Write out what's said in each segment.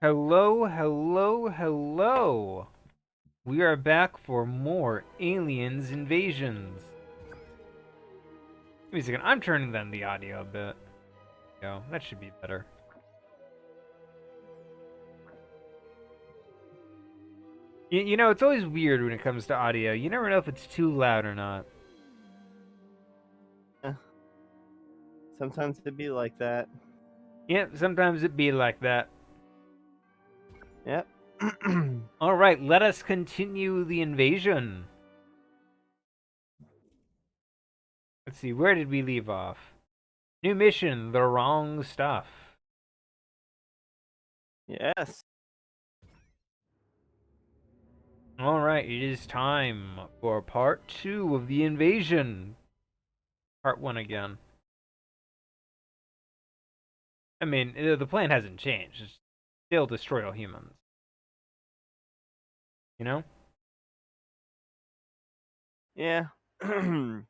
Hello, hello, hello. We are back for more Aliens Invasions. Give me a second. I'm turning down the audio a bit. Yo, that should be better. You know, it's always weird when it comes to audio. You never know if it's too loud or not. Yeah. Sometimes it'd be like that. Yeah, sometimes it be like that. Yep. All right, let us continue the invasion. Let's see, where did we leave off? New mission, the wrong stuff. Yes. All right, it is time for part 2 of the invasion. Part 1 again. I mean, the plan hasn't changed. It's still destroy all humans. You know? Yeah. I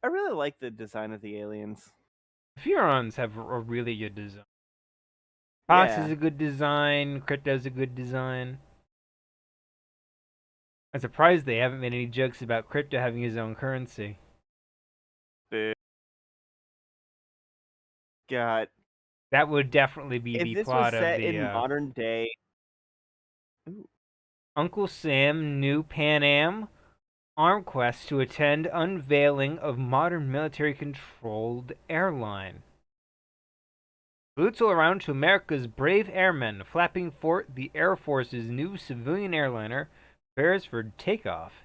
really like the design of the aliens. Furons have a really good design. Fox is Yeah. a good design. Crypto's a good design. I'm surprised they haven't made any jokes about Crypto having his own currency. Boo. God. That would definitely be If the this was plot of set the in modern day. Ooh. Uncle Sam New Pan Am arm quest to attend unveiling of modern military-controlled airline. Boots all around to America's brave airmen flapping for the Air Force's new civilian airliner prepares for takeoff.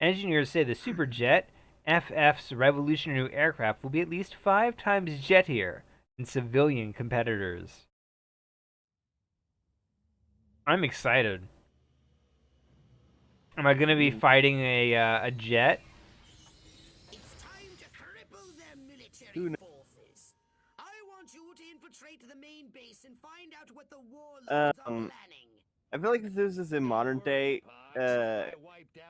Engineers say the Superjet FF's revolutionary new aircraft will be at least 5 times jettier than civilian competitors. I'm excited. Am I going to be fighting a jet? It's time to cripple their military Who forces. I want you to infiltrate the main base and find out what the knows? warlords are planning. I feel like if this was in modern day,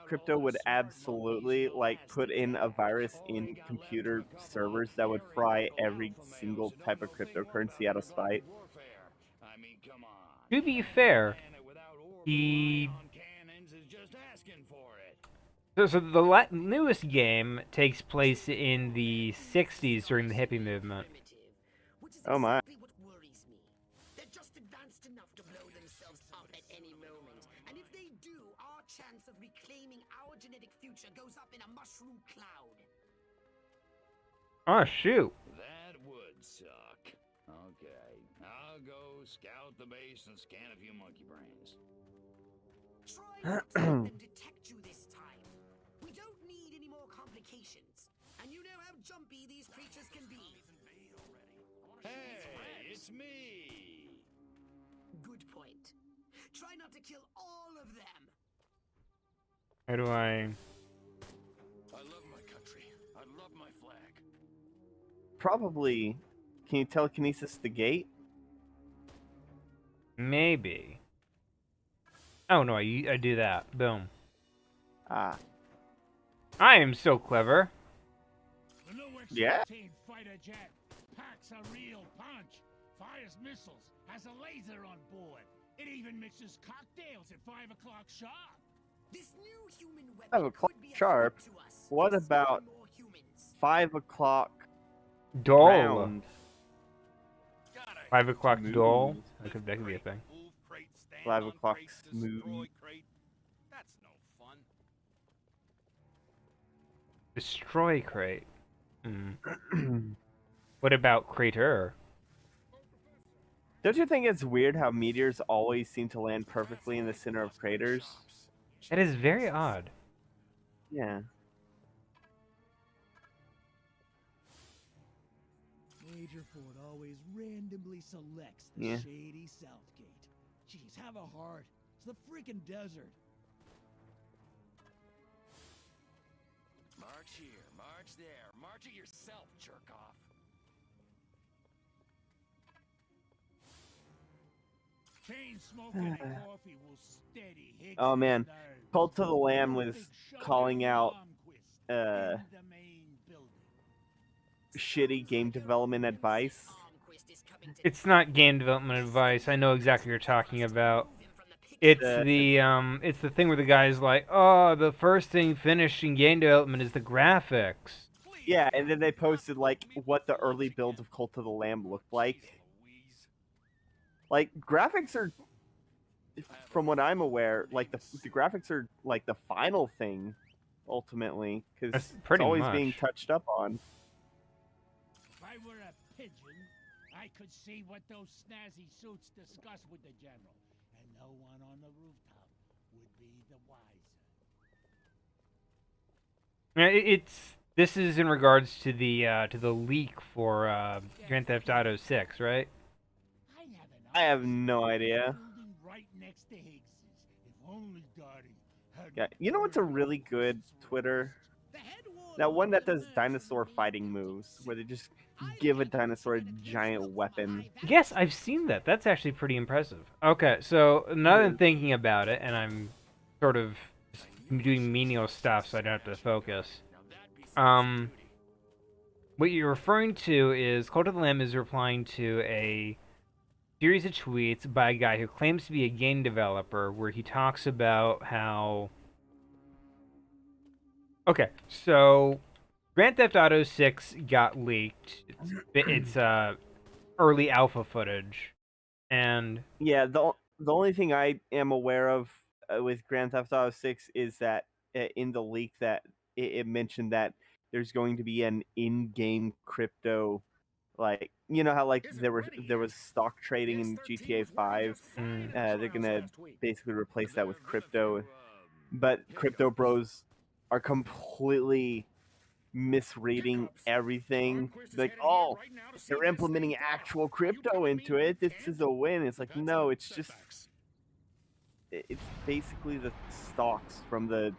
crypto would absolutely put in a virus in computer servers that would fry every single type of cryptocurrency out of spite. To be fair, he so the newest game takes place in the 60s during the hippie movement. Which is Oh my. exactly what worries me. They're just advanced enough to blow themselves up at any moment. And if they do, our chance of reclaiming our genetic future goes up in a mushroom cloud. Oh shoot. That would suck. Okay, I'll go scout the base and scan a few monkey brains. Try not to let them detect you this time. We don't need any more complications. And you know how jumpy these creatures can be. Hey, it's me! Good point. Try not to kill all of them. How do I? I love my country. I love my flag. Probably. Can you telekinesis the gate? Maybe. Oh no, I do that. Boom. Ah. I am so clever. The new Yeah. X-14 fighter jet packs a real punch, fires missiles, has a laser on board. It even mixes cocktails at 5 o'clock sharp. This new human 5 weapon o'clock could be a sharp. threat to us. What Spawn about more humans. 5 o'clock Dull. round? 5 o'clock dull. Smooth. That could be a thing. 5 o'clock smooth. That's no fun. Destroy crate. What about crater? Don't you think it's weird how meteors always seem to land perfectly in the center of craters? That is very odd. Yeah. Major Ford always randomly selects the Yeah. shady Southgate. Jeez, have a heart. It's the freaking desert. March here, march there. March it yourself, jerk off. Chain smoking and coffee will steady Hicks' Oh man, nerves. Cult of the Lamb No was big shove calling every out Armquist in the main building. shitty game development advice. It's not game development advice. I know exactly what you're talking about. It's it's the thing where the guy's like, oh, the first thing finished in game development is the graphics. Yeah, and then they posted like what the early builds of Cult of the Lamb looked like. Like graphics are, from what I'm aware, like the graphics are like the final thing, ultimately, because That's it's pretty always being much. touched up on. If I were a pigeon, I could see what those snazzy suits discuss with the general, and no one on the rooftop would be the wiser. Yeah, this is in regards to the leak for Grand Theft Auto 6, right? I have no idea. Building right next to Higgs's. If only Dottie hadn't Yeah, you know what's a really good Twitter? That one that does dinosaur fighting moves, where they just give a dinosaur a giant weapon. Yes, I've seen that. That's actually pretty impressive. Okay, so now that I'm thinking about it, and I'm sort of doing menial stuff, so I don't have to focus. What you're referring to is Cult of the Lamb is replying to a series of tweets by a guy who claims to be a game developer, where he talks about how. Okay, so Grand Theft Auto 6 got leaked. It's early alpha footage, and Yeah, the only thing I am aware of with Grand Theft Auto 6 is that in the leak that it mentioned that there's going to be an in-game crypto, like you know how like there was stock trading in GTA 5. They're gonna basically replace that with crypto, but Crypto Bros are completely misreading everything. Like, oh, they're implementing actual crypto into it. This is a win. It's like, no, it's just it's basically the stocks from the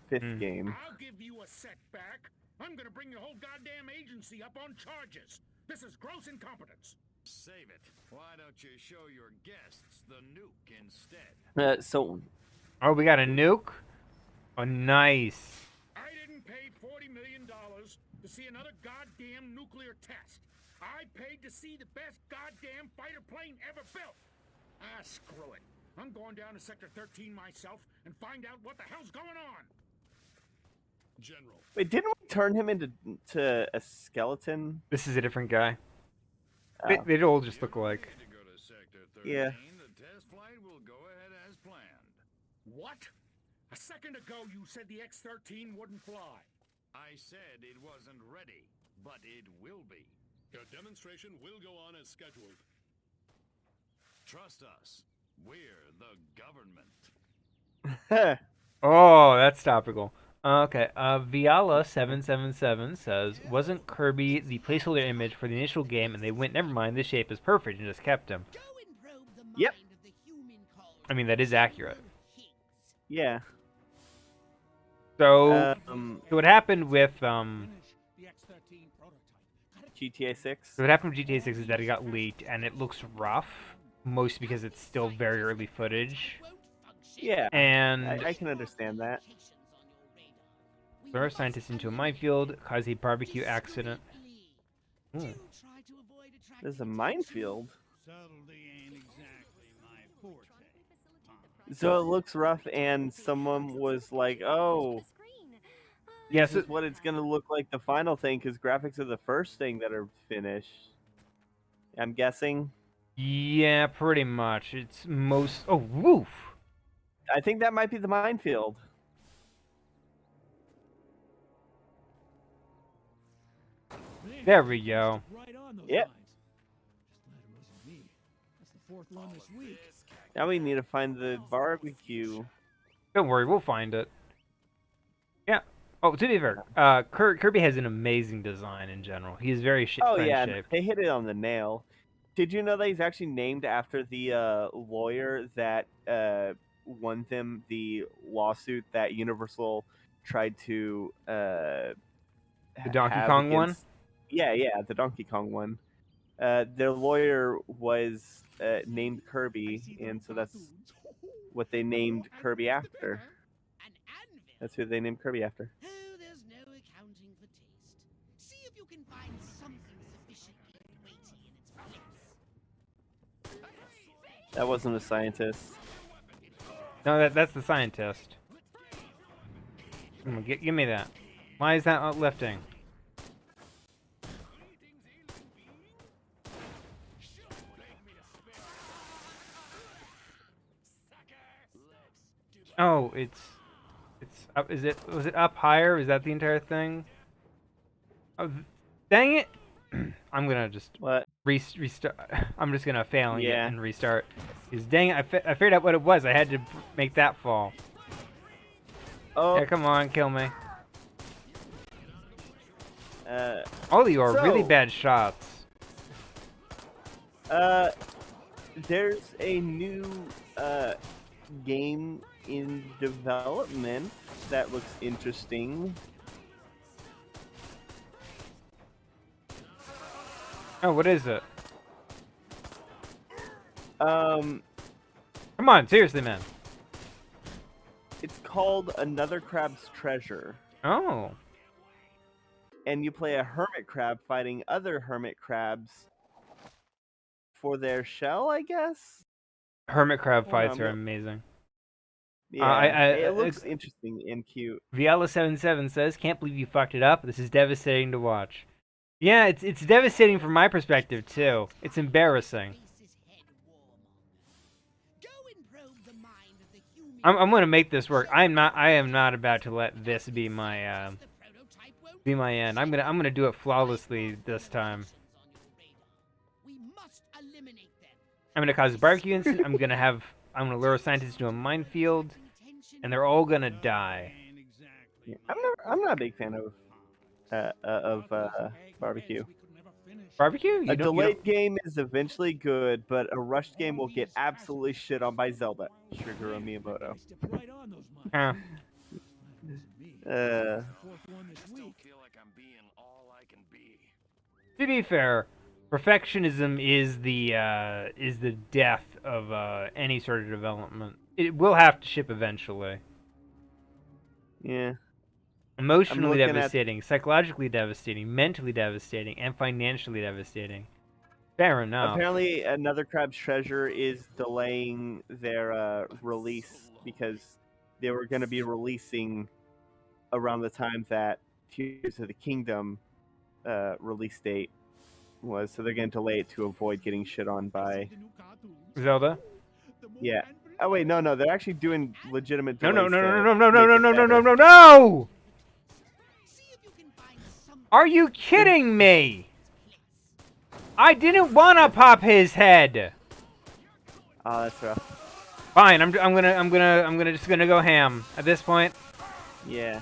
fifth game. I'll give you a setback. I'm gonna bring your whole goddamn agency up on charges. This is gross incompetence. Save it. Why don't you show your guests the nuke instead? So oh, we got a nuke. Oh, nice. I didn't pay $40 million to see another goddamn nuclear test. I paid to see the best goddamn fighter plane ever built. Ah, screw it. I'm going down to Sector 13 myself and find out what the hell's going on. General. wait, didn't we turn him into a skeleton? This is a different guy. Oh. They all just look alike. To go to Sector 13, Yeah. the test flight will go ahead as planned. What? A second ago you said the X-13 wouldn't fly. I said it wasn't ready, but it will be. Your demonstration will go on as scheduled. Trust us. We're the government. Oh, that's topical. Okay, Viala777 says, wasn't Kirby the placeholder image for the initial game, and they went, never mind, this shape is perfect, and just kept him? Yep. I mean, that is accurate. Yeah. So, what happened with Finish the X-13 prototype. GTA 6. so what happened with GTA 6 is that it got leaked, and it looks rough, mostly because it's still very early footage. Yeah. And I can understand that. throw a scientist into a minefield, cause a barbecue accident. This is a minefield. Subtlety ain't exactly my forte. So it looks rough, and someone was like, "Oh, Yes, this is what it's gonna look like the final thing," because graphics are the first thing that are finished. I'm guessing. yeah, pretty much. It's most. Oh, woof! I think that might be the minefield. There we go. Right on those Yep. lines. Just glad it wasn't me. That's the fourth one this week. Now we need to find the barbecue. Don't worry, we'll find it. Yeah. Oh, to be fair, Kirby has an amazing design in general. He's very Oh fun yeah, shaped. they hit it on the nail. Did you know that he's actually named after the lawyer that won them the lawsuit that Universal tried to The Donkey have Kong one? against- Yeah, the Donkey Kong one. Their lawyer was named Kirby, and so that's what they named Kirby after. That's who they named Kirby after. Oh, there's no accounting for taste. See if you can find something sufficiently weighty in its place. That wasn't a scientist. No, that's the scientist. Give me that. Why is that not lifting? Oh, it's up. Was it up higher? Is that the entire thing? Oh, dang it! I'm gonna just What? restart. I'm just gonna fail Yeah. and restart. Because dang it, I figured out what it was. I had to make that fall. Oh. Yeah, come on, kill me. Uh. All of you are really So- bad shots. There's a new game in development that looks interesting. Oh, what is it? Um, Come on, seriously, man. it's called Another Crab's Treasure, Oh, and you play a hermit crab fighting other hermit crabs for their shell, I guess. hermit crab Hold on, fights are look. amazing. Yeah, it I- looks interesting and cute. Viala77 says, "Can't believe you fucked it up. This is devastating to watch." Yeah, it's devastating from my perspective too. It's embarrassing. I'm gonna make this work. I am not about to let this be my end. I'm gonna do it flawlessly this time. I'm gonna cause a barbecue incident. I'm gonna lure scientists to a minefield, and they're all gonna die. Yeah, I'm not a big fan of barbecue. Barbecue? A delayed game is eventually good, but a rushed game will get absolutely shit on by Zelda. Shigeru Miyamoto. Huh. Still feel like I'm being all I can be. To be fair, perfectionism is the death of any sort of development. It will have to ship eventually. Yeah. Emotionally looking at- devastating, psychologically devastating, mentally devastating, and financially devastating. Fair enough. Apparently, Another Crab's Treasure is delaying their release because they were going to be releasing around the time that Tears of the Kingdom release date was, so they're going to delay it to avoid getting shit on by. Zelda? Yeah. Oh wait, no, they're actually doing legitimate. No, delays to make it better. no! Are you kidding me? I didn't want to pop his head. Oh, that's rough. Fine, I'm just gonna go ham at this point. Yeah.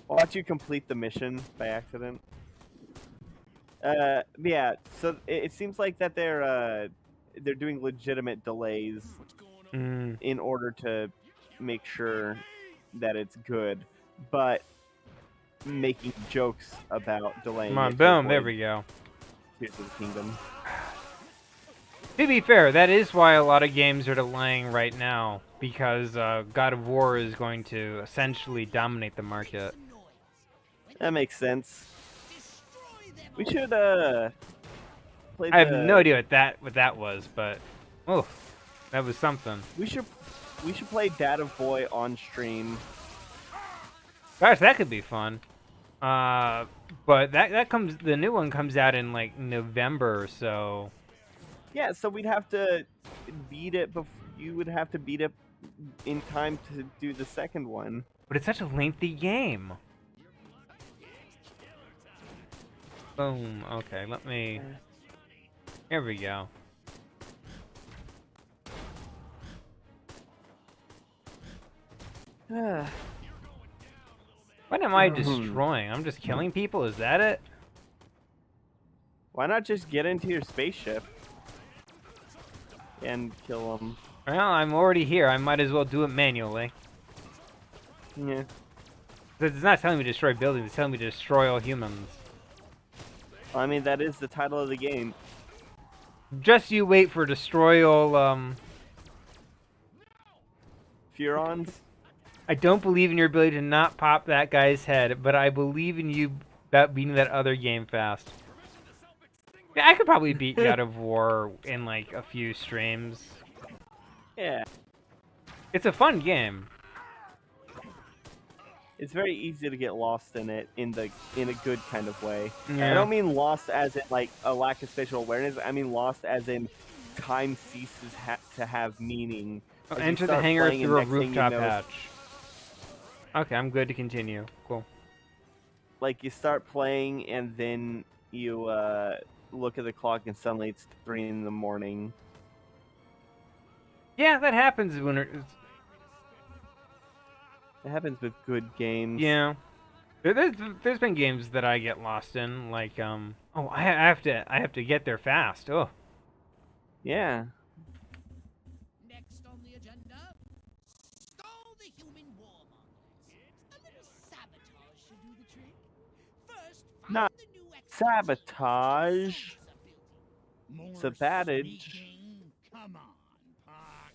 Watch you complete the mission by accident. Yeah. So it seems like that they're doing legitimate delays in order to make sure that it's good, but making jokes about delaying. Come on, it to boom, there avoid we go. Tears of the Kingdom. To be fair, that is why a lot of games are delaying right now, because God of War is going to essentially dominate the market. That makes sense. We should play. I have no idea what that was, but oh, that was something. We should play Data Boy on stream. Gosh, that could be fun. But the new one comes out in like November or so. Yeah, so we'd have to beat it. You would have to beat it in time to do the second one. But it's such a lengthy game. Boom. Okay, let me. Here we go. What am I destroying? I'm just killing people? Is that it? Why not just get into your spaceship and kill them? Well, I'm already here. I might as well do it manually. Yeah. It's not telling me to destroy buildings. It's telling me to destroy all humans. I mean, that is the title of the game. Just you wait for destroy all, Furons? I don't believe in your ability to not pop that guy's head, but I believe in you about beating that other game fast. Yeah, I could probably beat God of War in like a few streams. Yeah, It's a fun game. it's very easy to get lost in it in a good kind of way. I Yeah. don't mean lost as in like a lack of spatial awareness. I mean lost as in time ceases to have meaning. Oh, As you enter the start hangar playing, and through a next thing you rooftop know, hatch. Okay, I'm good to continue. Cool. like you start playing and then you look at the clock and suddenly it's 3 in the morning. Yeah, that happens when it's... It happens with good games. Yeah. There's been games that I get lost in, like oh, I have to get there fast. Oh. Yeah. Next on the agenda, stall the human warmongers. A little sabotage should do the trick. First, find Not the new sabotage. More Sabotage. sneaking? Come on, Pox.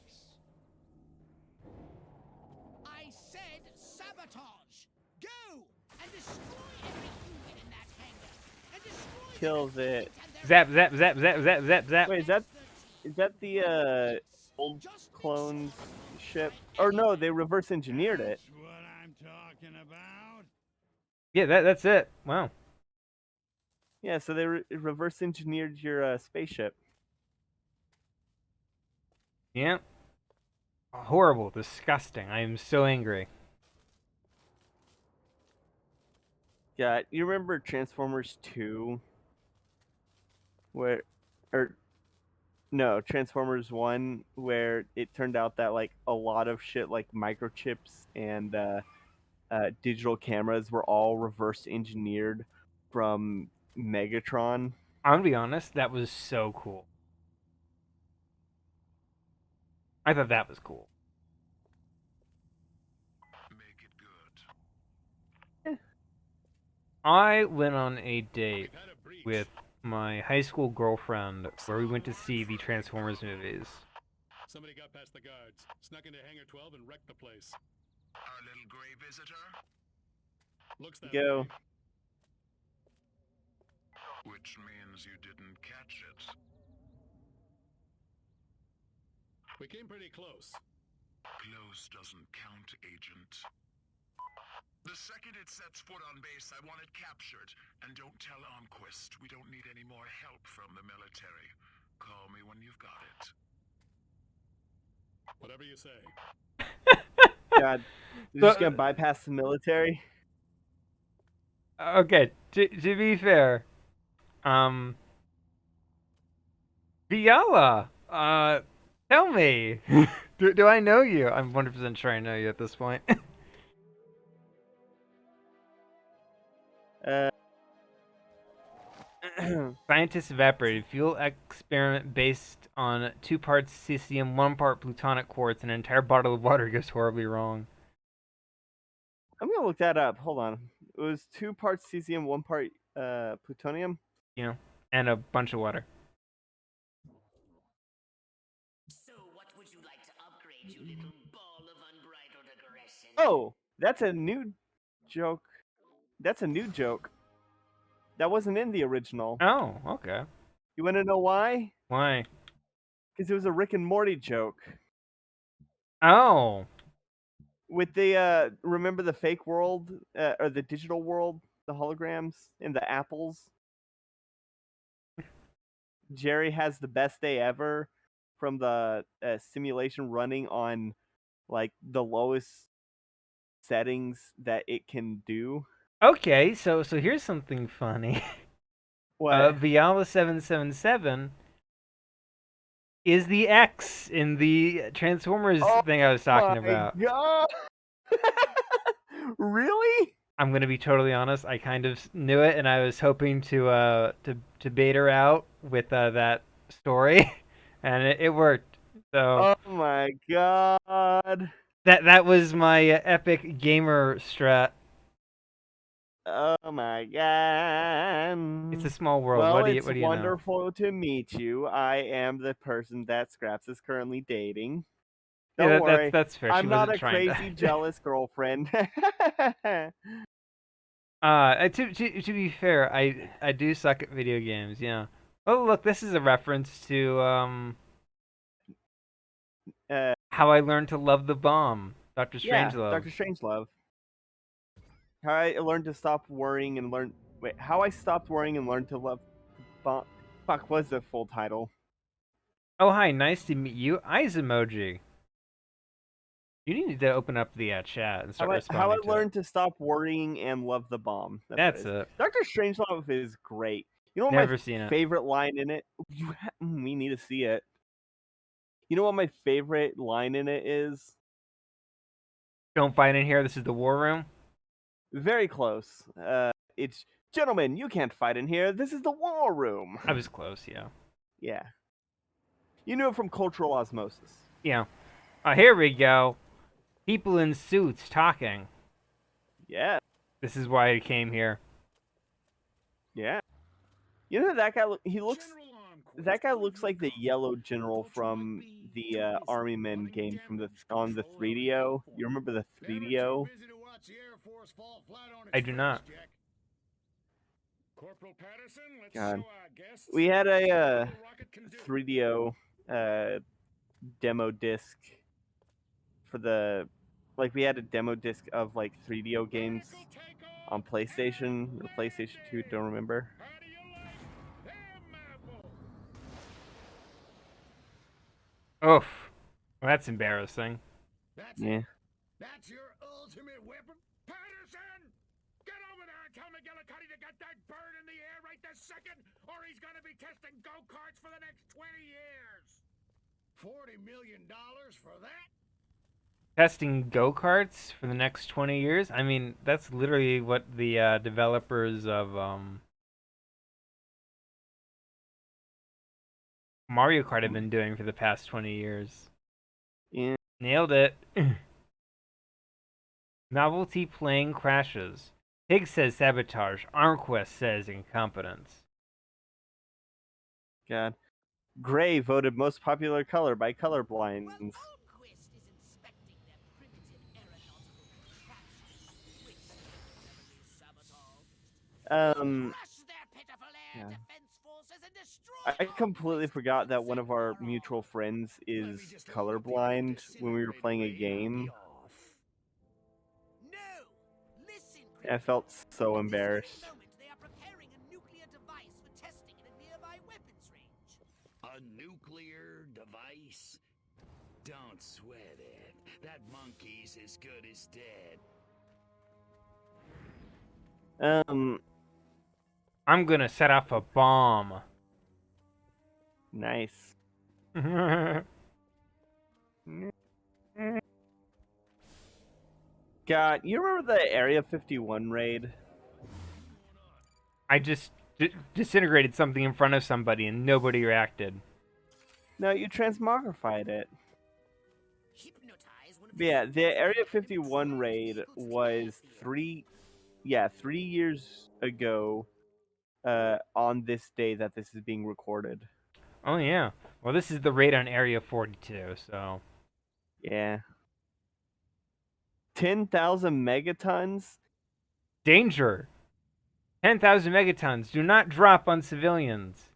I said sabotage. Go and destroy every human in that hangar. And destroy Kills their it. equipment and their Zap, zap, zap, zap, zap, zap, zap. Wait, is that the old clones ship? Or no, they reverse engineered it. That's what I'm talking about. Yeah, that's it. Wow. Yeah, so they reverse engineered your spaceship. Yeah. Horrible, disgusting. I am so angry. Yeah, you remember Transformers 2? Where, or no, Transformers 1, where it turned out that like a lot of shit like microchips and digital cameras were all reverse engineered from Megatron. I'm gonna be honest, that was so cool. I thought that was cool. Make it good. I went on a date We've had a breach. with my high school girlfriend where we went to see the Transformers movies. Somebody got past the guards, snuck into Hangar 12 and wrecked the place. Our little gray visitor? Looks that Go. way. Which means you didn't catch it. We came pretty close. Close doesn't count, Agent. The second it sets foot on base, I want it captured. And don't tell Armquist. We don't need any more help from the military. Call me when you've got it. Whatever you say. God, you're just gonna bypass the military? Okay, to be fair, Viala, tell me, do I know you? I'm 100% sure I know you at this point. Scientists evaporated fuel experiment based on 2 parts cesium, 1 part plutonic quartz, and an entire bottle of water goes horribly wrong. I'm gonna look that up. Hold on. It was 2 parts cesium, 1 part plutonium. You know, and a bunch of water. So, what would you like to upgrade, you little ball of unbridled aggression? Oh, that's a new joke. That's a new joke. That wasn't in the original. Oh, okay. You want to know why? Why? Because it was a Rick and Morty joke. Oh. With the remember the fake world or the digital world, the holograms and the apples. Jerry has the best day ever from the simulation running on like the lowest settings that it can do. Okay, so here's something funny. What? Viala 777 is the X in the Transformers thing I was talking about. God. Really? I'm gonna be totally honest. I kind of knew it, and I was hoping to bait her out with that story, and it worked. So Oh my god. that was my epic gamer strat. Oh my god. It's a small world. Well, what do it's you know? wonderful to meet you. I am the person that Scraps is currently dating. Yeah, Don't worry. that's fair. I'm She not wasn't a trying crazy, to... jealous girlfriend. To be fair, I do suck at video games. Yeah. Oh, look, this is a reference to Uh, How I Learned to Love the Bomb, Dr. yeah, Strangelove. Dr. Strangelove. How I learned to stop worrying and learn. Wait, how I stopped worrying and learned to love the bomb. Fuck, what's the full title? Oh, hi, nice to meet you, Eyes emoji. You need to open up the chat and start How I responding to learned to stop worrying and love the bomb. That's what it. Doctor Strangelove is great. You know what Never my seen it. favorite line in it? We need to see it. You know what my favorite line in it is? Don't fight in here. This is the war room. Very close. It's gentlemen, you can't fight in here. This is the war room. I was close, yeah. Yeah. You knew it from cultural osmosis. Yeah. Oh, here we go. People in suits talking. Yeah. This is why I came here. Yeah. You know that guy? He looks. General Armquist, That guy would looks you like the call yellow it general what you from might be the doing Army some Men running game from the damage on the control 3DO. for. You remember the Never too 3DO? busy to watch the Air Force fall flat on its I do face, not. Jack. Corporal Patterson, let's God. show our guests We had a what a rocket can do. 3DO demo disc for the we had a demo disc of like 3DO games Vertical takeoff on PlayStation or PlayStation 2. landing. Don't remember. How do you like them apples? Oof. Well, that's embarrassing. That's Yeah. it. That's your ultimate weapon, Patterson. Get over there and tell McGillicuddy to get that bird in the air right this second, or he's gonna be testing go-karts for the next 20 years. $40 million for that? Testing go-karts for the next 20 years? I mean, that's literally what the developers of Mario Kart have been doing for the past 20 years. Yeah. Nailed it. Novelty plane crashes. Pig says sabotage. Armquest says incompetence. God. Gray voted most popular color by colorblind. Well, Armquist is inspecting their primitive aeronautical contraptions, which sabotage. Crush their pitiful air defense forces and destroy I completely Armquist forgot that once one and of our for all. mutual friends Let me is just load up the colorblind when we were disintegrator playing a blade and I'll game. be off. No! Listen, I felt Crypto. so At this very embarrassed. moment, they are preparing a nuclear device for testing in a nearby weapons range. A nuclear device? Don't sweat it. That monkey's as good as dead. I'm gonna set off a bomb. Nice. God, you remember the Area 51 raid? I just disintegrated something in front of somebody and nobody reacted. No, you transmogrified it. Hypnotize one of But yeah, the Area Try 51 raid vehicles was today. 3 years ago on this day that this is being recorded. Oh yeah. Well, this is the raid on Area 42, so Yeah. 10,000 megatons? danger. 10,000 megatons. Do not drop on civilians.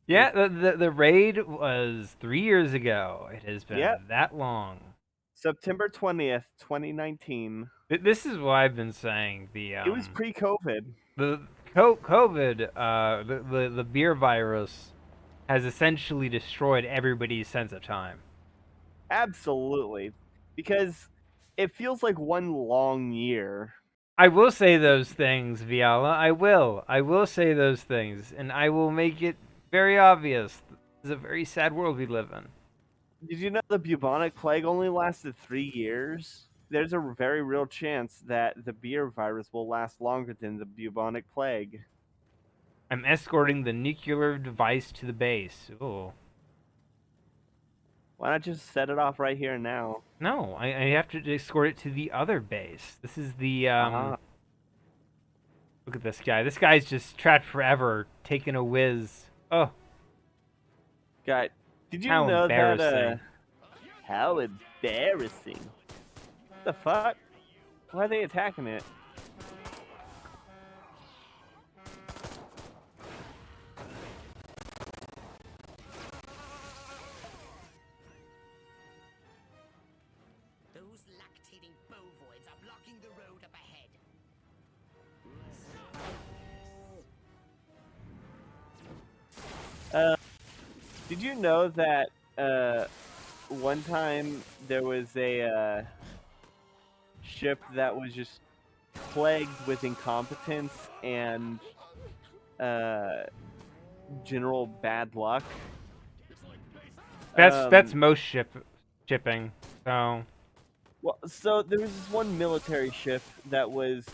Yeah, the raid was 3 years ago. It has been Yep. that long. September 20th, 2019. This is what I've been saying. It was pre-COVID. The COVID, the beer virus, has essentially destroyed everybody's sense of time. Absolutely. Because it feels like one long year. I will say those things, Viala. I will say those things, and I will make it very obvious. This is a very sad world we live in. Did you know the bubonic plague only lasted 3 years? There's a very real chance that the beer virus will last longer than the bubonic plague. I'm escorting the nuclear device to the base. Ooh. Why not just set it off right here and now? No, I have to escort it to the other base. This is the Look at this guy. This guy's just trapped forever, taking a whiz. Oh, God, did you how know that? embarrassing. How embarrassing! What the fuck? Why are they attacking it? Did you know that one time there was a ship that was just plagued with incompetence and uh, general bad luck? That's most shipping. So Well, so there was this one military ship that was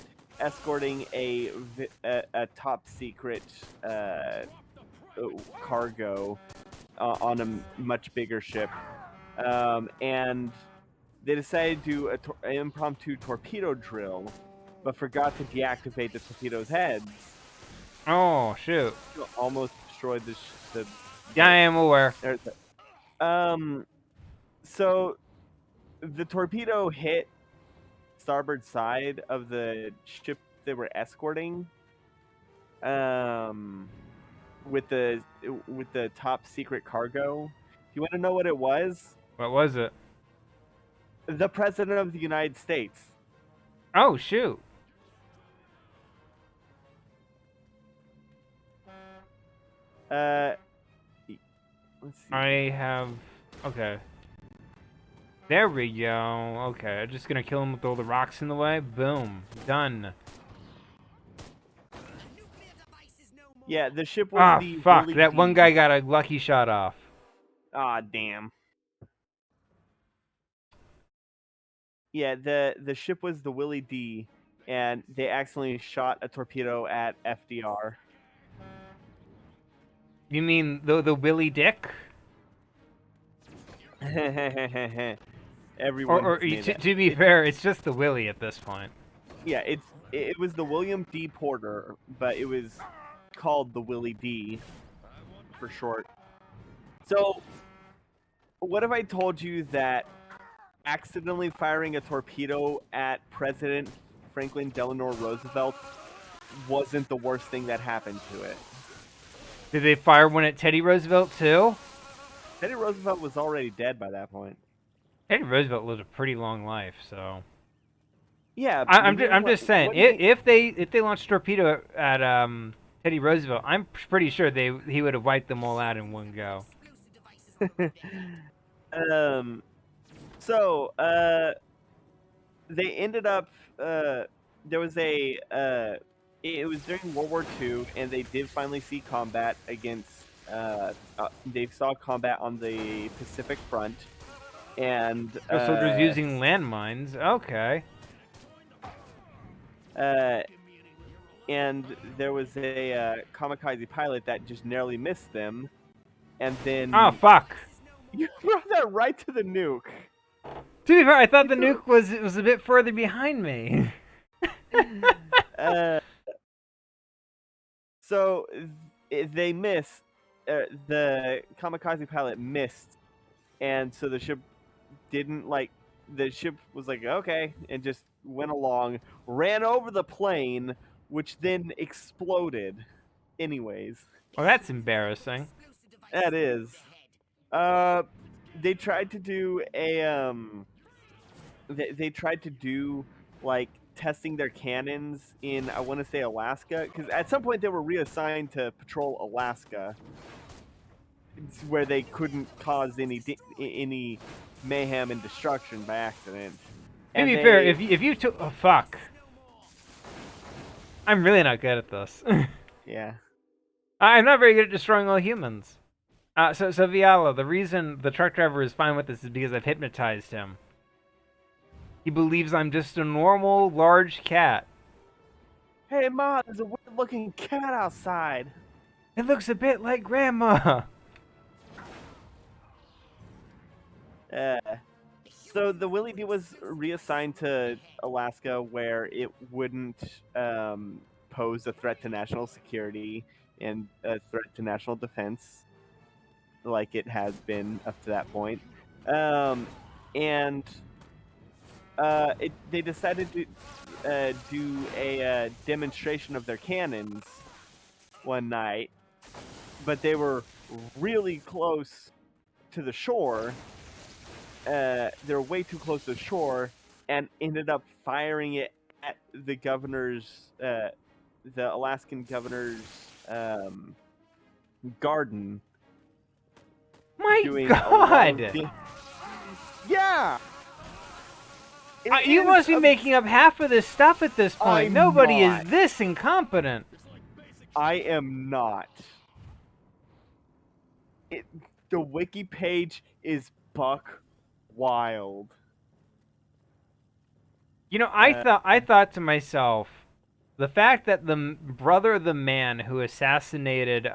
escorting a top secret cargo on a much bigger ship, and they decided to do an impromptu torpedo drill, but forgot to deactivate the torpedo's heads. oh shoot. Almost destroyed the. Yeah, I am aware. There's so the torpedo hit starboard side of the ship they were escorting. With the top secret cargo. You want to know what it was? What was it? The President of the United States. Oh shoot. Let's see. I have. Okay. There we go. Okay, I'm just gonna kill him with all the rocks in the way. Boom. Done. Yeah, the ship was Ah, the fuck. Willie That D. one guy got a lucky shot off. Ah, damn. Yeah, the ship was the Willie D, and they accidentally shot a torpedo at FDR. You mean the Willy Dick? Everyone. Or has made that. to be fair, it's just the Willy at this point. Yeah, it was the William D. Porter, but it was called the Willie D for short. So, what if I told you that accidentally firing a torpedo at President Franklin Delano Roosevelt wasn't the worst thing that happened to it? Did they fire one at Teddy Roosevelt too? Teddy Roosevelt was already dead by that point. Teddy Roosevelt lived a pretty long life, so. Yeah, I'm just saying, if they launched a torpedo at Teddy Roosevelt, I'm pretty sure he would have wiped them all out in one go. So they ended up. There was it was during World War II, and they did finally see combat against. They saw combat on the Pacific Front, and Soldiers using landmines. Okay. And there was a kamikaze pilot that just narrowly missed them, and then Oh fuck! you brought that right to the nuke. To be fair, I thought the nuke was a bit further behind me. So they missed. The kamikaze pilot missed, and so the ship didn't like. The ship was like, okay, and just went along, ran over the plane, which then exploded. Anyways, Well, that's embarrassing. that is. They tried to do a They tried to do like testing their cannons in, I want to say, Alaska, because at some point they were reassigned to patrol Alaska, where they couldn't cause any mayhem and destruction by accident. To be fair, if you took fuck, I'm really not good at this. yeah, I'm not very good at destroying all humans. So Viala, the reason the truck driver is fine with this is because I've hypnotized him. He believes I'm just a normal large cat. hey Ma, there's a weird-looking cat outside. It looks a bit like Grandma. So the Willie D was reassigned to Alaska, where it wouldn't pose a threat to national security and a threat to national defense, like it has been up to that point. They decided to do a demonstration of their cannons one night, but they were really close to the shore. They're way too close to the shore, and ended up firing it at the governor's, the Alaskan governor's garden. My doing a lot of God! Yeah. It You is must be a- making up half of this stuff at this point. I'm Nobody not. is this incompetent. I am not. The wiki page is buck wild. You know, I thought to myself, the fact that the brother of the man who assassinated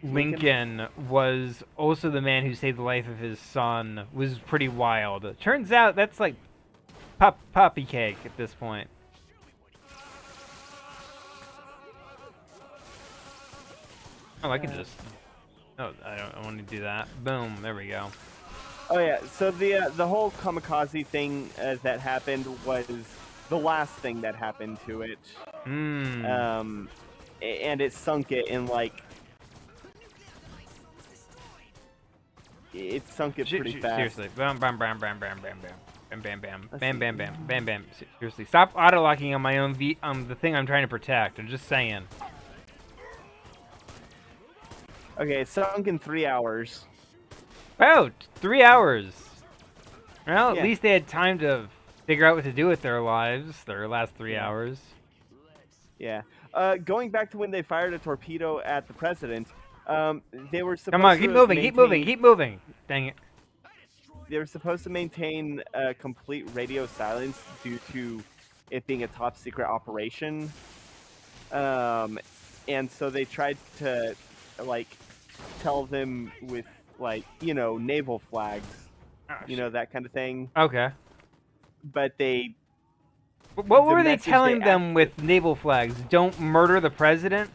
Lincoln was also the man who saved the life of his son was pretty wild. Turns out that's like puppy cake at this point. Oh, I can just. Oh, I want to do that. Boom. There we go. Oh yeah. So the whole kamikaze thing that happened was the last thing that happened to it. Hmm. And it sunk it in like. It sunk it pretty fast. Seriously. Bam, bam, bam, bam, bam, bam, bam. Bam, bam, bam, bam, bam, bam, bam, bam. Seriously, stop auto-locking on my own the thing I'm trying to protect. I'm just saying. Okay, it sunk in 3 hours. Oh, 3 hours. Well, Yeah. at least they had time to figure out what to do with their lives. Their last 3 Yeah. hours. Yeah. Going back to when they fired a torpedo at the president, they were supposed Come on, to keep moving, keep moving, keep moving. Dang it. They were supposed to maintain complete radio silence due to it being a top secret operation. And so they tried to, like, tell them with, like, naval flags, Oh, that kind of thing. Okay. But they, What The were they message they telling them with naval flags? Don't murder the president?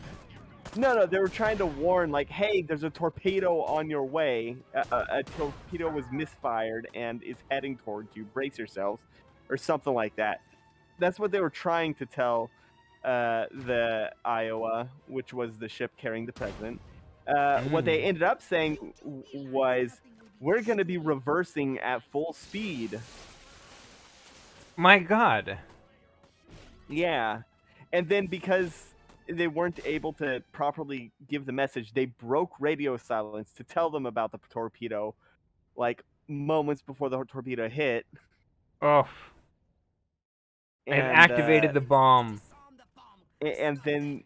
no, they were trying to warn, like, hey, there's a torpedo on your way. A torpedo was misfired and is heading towards you. Brace yourselves, or something like that. That's what they were trying to tell the Iowa, which was the ship carrying the president. What they ended up saying was, we're going to be reversing at full speed. My God. Yeah. And then because they weren't able to properly give the message, they broke radio silence to tell them about the torpedo, like, moments before the torpedo hit. Oh. I've And, activated the bomb. And then,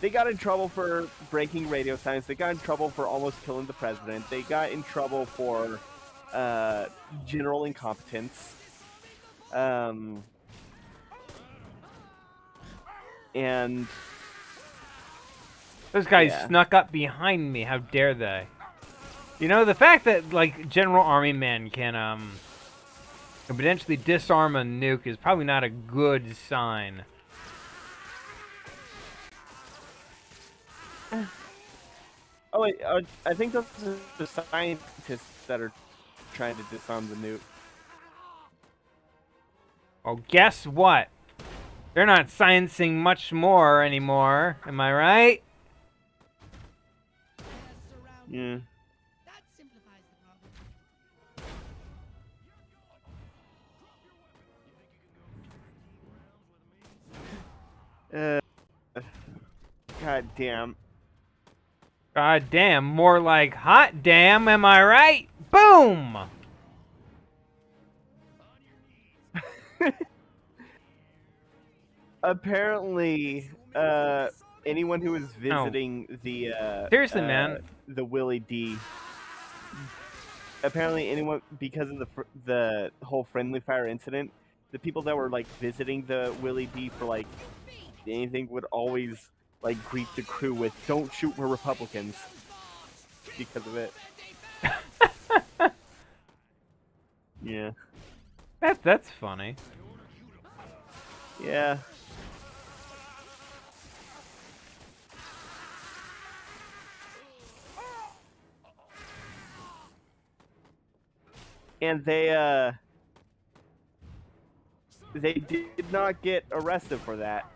they got in trouble for breaking radio silence. They got in trouble for almost killing the president. They got in trouble for general incompetence. And Those guys Yeah. snuck up behind me. How dare they? The fact that, like, General Army Men can potentially disarm a nuke is probably not a good sign. oh wait, I think those are the scientists that are trying to disarm the nuke. Well, guess what? They're not sciencing much more anymore. Am I right? Yeah. That simplifies the problem. God damn. God damn, more like hot damn, am I right? Boom! Apparently, anyone who is visiting the Seriously, man. the Willie D. Apparently, anyone, because of the whole friendly fire incident, the people that were like visiting the Willie D for like anything would always like greet the crew with "Don't shoot for Republicans" because of it. Yeah. That's funny. Yeah. And they did not get arrested for that.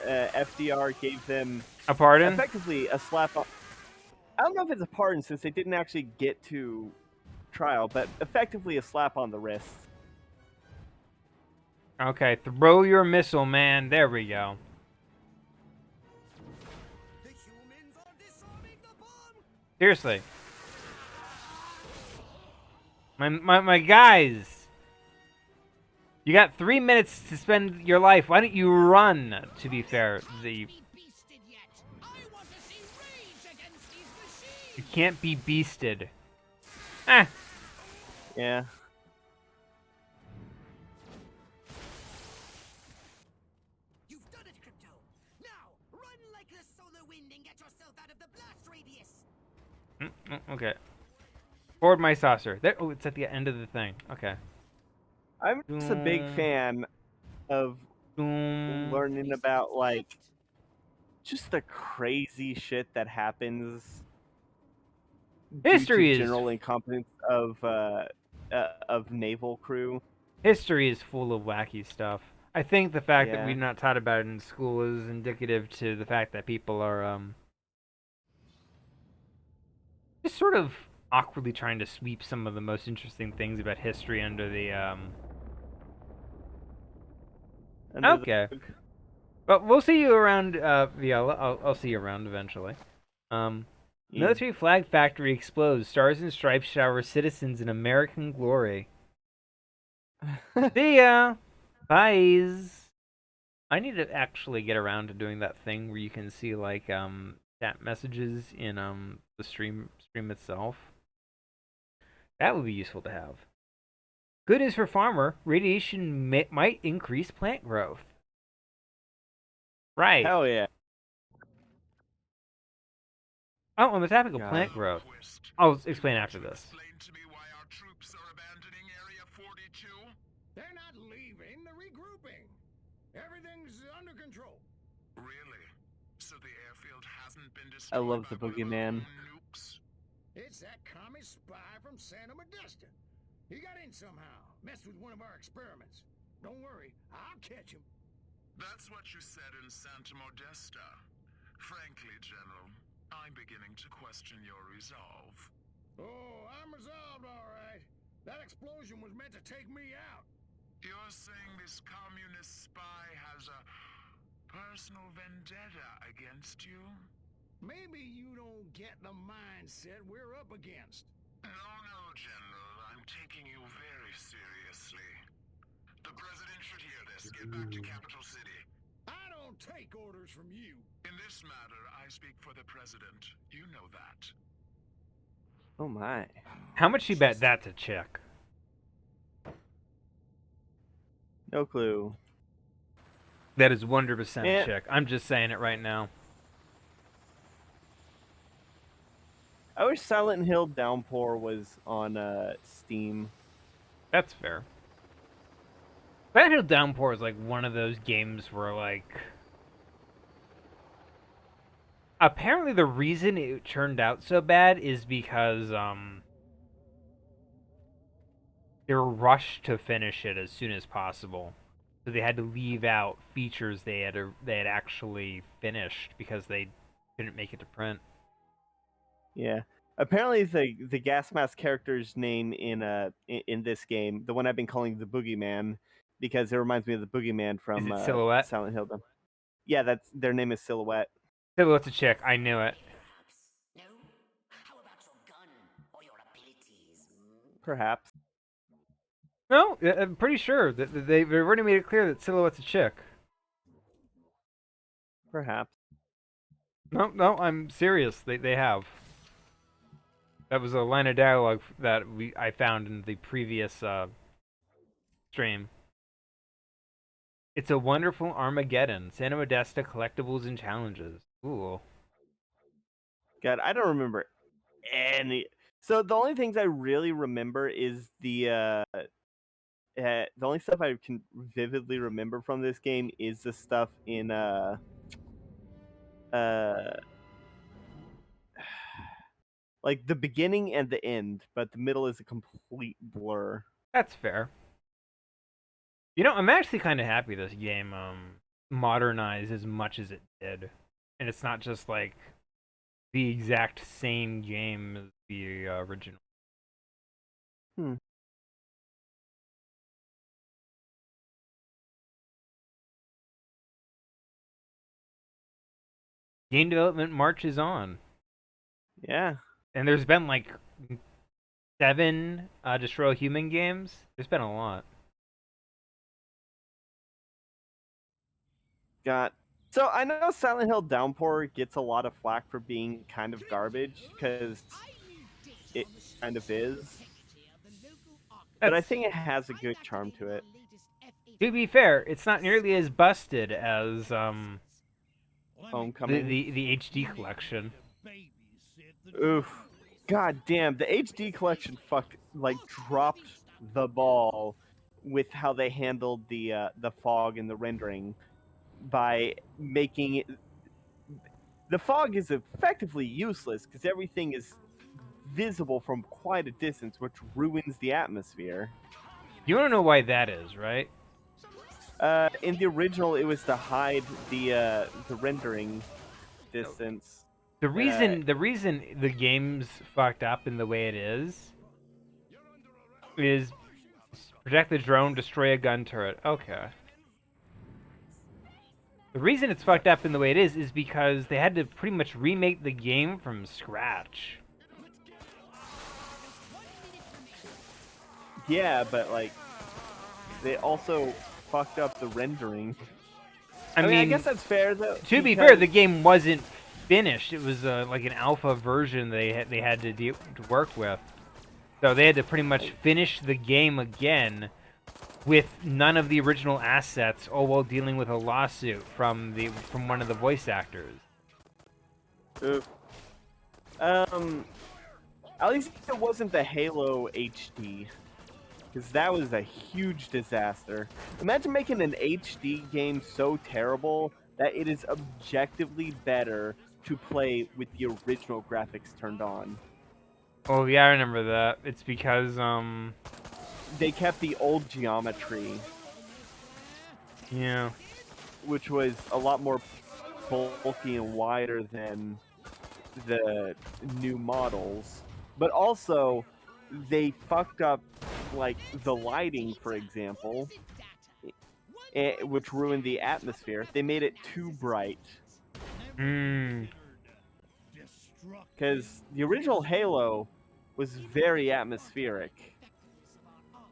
FDR gave them A pardon? effectively a slap on. I don't know if it's a pardon since they didn't actually get to trial, but effectively a slap on the wrist. Okay, throw your missile, man. There we go. The humans are Seriously. My guys. You got 3 minutes to spend your life. Why don't you run, to be fair? Be beasted yet. I want to see rage against these machines. You can't be beasted. Ah. Yeah. You've done it, Crypto. Now, run like the solar wind and get yourself out of the blast radius. Okay. Forward my saucer. There. Oh, it's at the end of the thing. Okay. I'm just a big Mm. fan of Boom. learning about like just the crazy shit that happens History due is to general incompetence of naval crew. History is full of wacky stuff. I think the fact that Yeah. we're not taught about it in school is indicative to the fact that people are just sort of awkwardly trying to sweep some of the most interesting things about history under the Under the Okay. rug. But we'll see you around, Viala. I'll see you around eventually. Yeah. Military flag factory explodes. Stars and stripes shower citizens in American glory. See ya. Byes. I need to actually get around to doing that thing where you can see like chat messages in the stream itself. That would be useful to have. Good news for farmer. Radiation might increase plant growth. Right. Hell yeah. Oh, on the topic of God. plant growth, Armquist, I'll explain want after to this. Explain to me why our troops are abandoning Area 42? They're not leaving, they're regrouping. Everything's under control. Really? So the airfield hasn't been I destroyed love the by one of our boogeyman. own nukes? It's that commie spy from Santa Modesta. He got in somehow, messed with one of our experiments. Don't worry, I'll catch him. That's what you said in Santa Modesta. Frankly, General, I'm beginning to question your resolve. Oh, I'm resolved, all right. That explosion was meant to take me out. You're saying this communist spy has a personal vendetta against you? Maybe you don't get the mindset we're up against. No, General. I'm taking you very seriously. The President should hear this. Get back to Capital City. I don't take orders from you. In this matter, I speak for the President. You know that. Oh my. How much you bet that's a chick? No clue. That is 100% Eh. a chick. I'm just saying it right now. I wish Silent Hill Downpour was on Steam. That's fair. Battlefield Downpour is like one of those games where like apparently the reason it turned out so bad is because they were rushed to finish it as soon as possible. So they had to leave out features they had actually finished because they couldn't make it to print. Yeah. Apparently, the gas mask character's name in this game, the one I've been calling the Boogeyman, because it reminds me of the Boogeyman from Is it Silhouette? Silent Hill. Yeah, that's their name is Silhouette. Silhouette's a chick. I knew it. Perhaps. No? How about your gun or your abilities? Perhaps. No, I'm pretty sure that they've already made it clear that Silhouette's a chick. Perhaps. No, I'm serious. They have. That was a line of dialogue that I found in the previous stream. It's a wonderful Armageddon. Santa Modesta collectibles and challenges. Ooh. God, I don't remember any. So the only things I really remember is the only stuff I can vividly remember from this game is the stuff in like the beginning and the end, but the middle is a complete blur. That's fair. You know, I'm actually kind of happy this game modernized as much as it did. And it's not just like the exact same game as the original. Game development marches on. Yeah. And there's been like 7 Destroy All Human games. There's been a lot. So I know Silent Hill Downpour gets a lot of flack for being kind of garbage, because it kind of is. But I think it has a good charm to it. To be fair, it's not nearly as busted as Homecoming. the HD collection. Oof. God damn, the HD collection dropped the ball with how they handled the fog and the rendering by making it. The fog is effectively useless because everything is visible from quite a distance, which ruins the atmosphere. You want to know why that is, right? In the original, it was to hide the rendering distance. The reason the game's fucked up in the way it is protect the drone, destroy a gun turret. Okay. The reason it's fucked up in the way it is because they had to pretty much remake the game from scratch. Yeah, but like they also fucked up the rendering. I mean, I guess that's fair though. To be fair, the game wasn't finished. It was like an alpha version they had to work with. So they had to pretty much finish the game again with none of the original assets, all while dealing with a lawsuit from one of the voice actors. At least it wasn't the Halo HD, because that was a huge disaster. Imagine making an HD game so terrible that it is objectively better to play with the original graphics turned on. Oh yeah, I remember that. It's because they kept the old geometry. Yeah. Which was a lot more bulky and wider than the new models. But also, they fucked up, like, the lighting, for example, which ruined the atmosphere. They made it too bright. Because the original Halo was very atmospheric.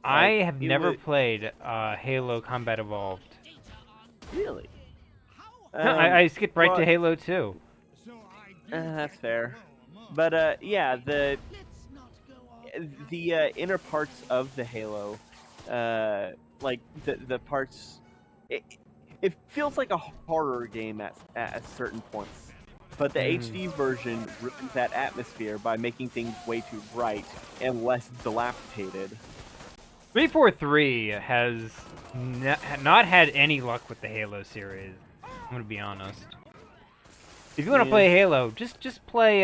I have never played Halo Combat Evolved. Really? No, I skipped right to Halo 2. That's fair. But yeah, the inner parts of the Halo, like the parts, it feels like a horror game at certain points. But the HD version ruins that atmosphere by making things way too bright and less dilapidated. 343 has not had any luck with the Halo series. I'm gonna be honest. If you want to play Halo, just play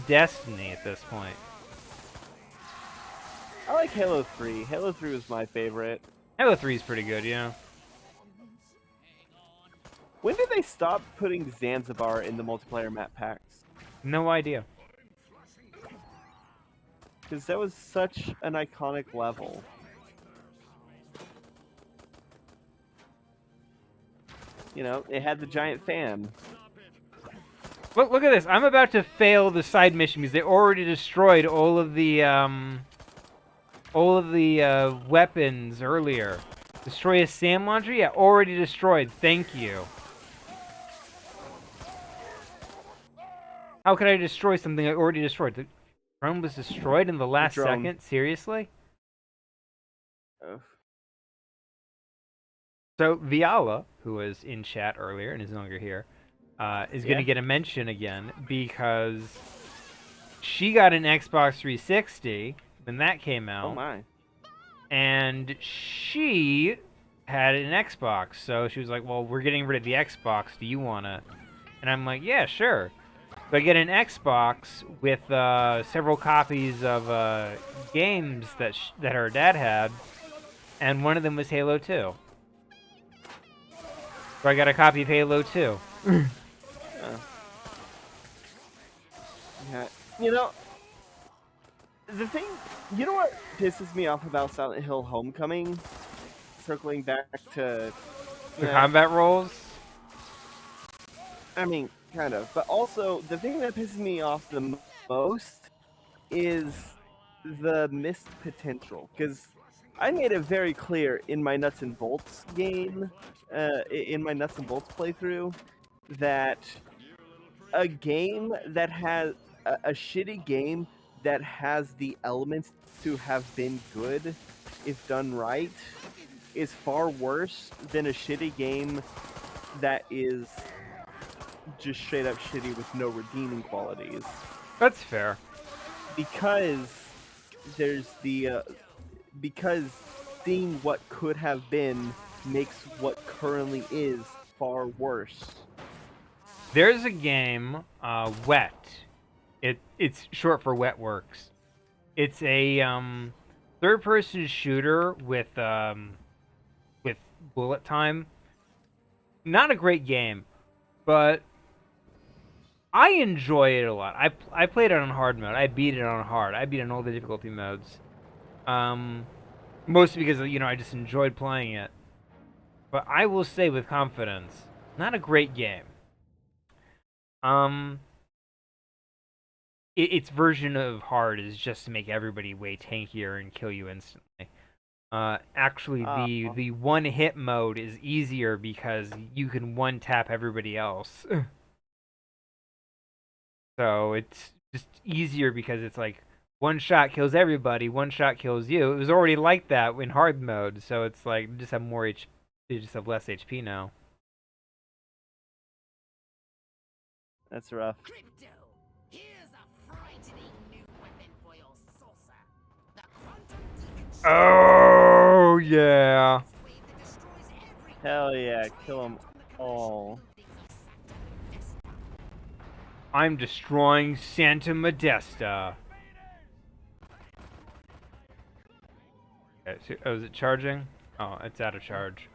Destiny at this point. I like Halo 3. Halo 3 was my favorite. Halo 3 is pretty good, yeah. When did they stop putting Zanzibar in the multiplayer map packs? No idea. Because that was such an iconic level. You know, it had the giant fan. Look at this. I'm about to fail the side mission because they already destroyed all of the weapons earlier. Destroy a SAM launcher? Yeah, already destroyed. Thank you. How could I destroy something I already destroyed? The drone was destroyed in the last second? Seriously? So, Viala, who was in chat earlier and is no longer here, is going to get a mention again because she got an Xbox 360 when that came out. Oh my. And she had an Xbox, so she was like, well, we're getting rid of the Xbox, do you want to? And I'm like, yeah, sure. So I get an Xbox with several copies of games that her dad had, and one of them was Halo 2. So I got a copy of Halo 2. Yeah. You know, the thing, you know what pisses me off about Silent Hill Homecoming? Circling back to the combat roles? I mean, kind of. But also, the thing that pisses me off the most is the missed potential, because I made it very clear in my Nuts and Bolts game, in my Nuts and Bolts playthrough, that a game that has a shitty game that has the elements to have been good, if done right, is far worse than a shitty game that is just straight up shitty with no redeeming qualities. That's fair. Because there's the because seeing what could have been makes what currently is far worse. There's a game, Wet. It's short for Wetworks. It's a third-person shooter with bullet time. Not a great game, but I enjoy it a lot. I played it on hard mode. I beat it on hard. I beat it on all the difficulty modes. Mostly because I just enjoyed playing it. But I will say with confidence, not a great game. Its version of hard is just to make everybody way tankier and kill you instantly. Actually, the one-hit mode is easier because you can one-tap everybody else. So it's just easier because it's like one shot kills everybody, one shot kills you. It was already like that in hard mode, so it's like you just have more HP, you just have less HP now. That's rough. Crypto, here's a frightening new weapon for your saucer. The quantum deconstruction Oh yeah. wave that destroys everything. Hell yeah, kill them all. I'm destroying Santa Modesta. Okay, so, is it charging? Oh, it's out of charge.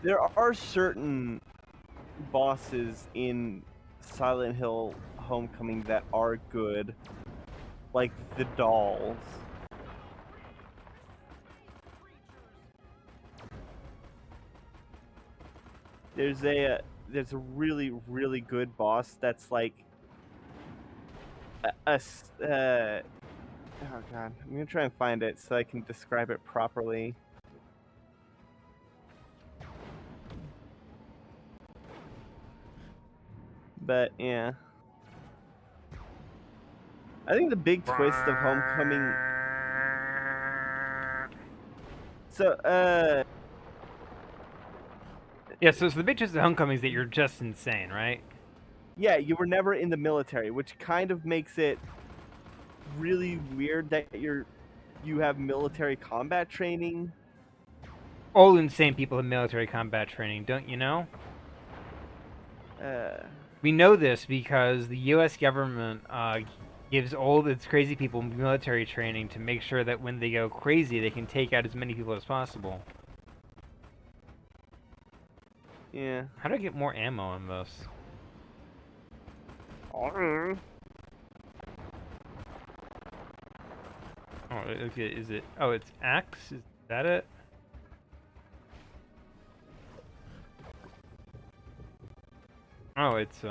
There are certain bosses in Silent Hill Homecoming that are good, like the dolls. There's a really good boss that's like oh god, I'm gonna try and find it so I can describe it properly. But yeah, I think the big twist of Homecoming. So Yeah, so the big twist of Homecoming is that you're just insane, right? yeah, you were never in the military, which kind of makes it really weird that you have military combat training. All insane people have military combat training, don't you know? We know this because the U.S. government gives all its crazy people military training to make sure that when they go crazy, they can take out as many people as possible. Yeah. How do I get more ammo on this? Oh, okay, is it... Oh, it's axe? Is that it? Oh, it's,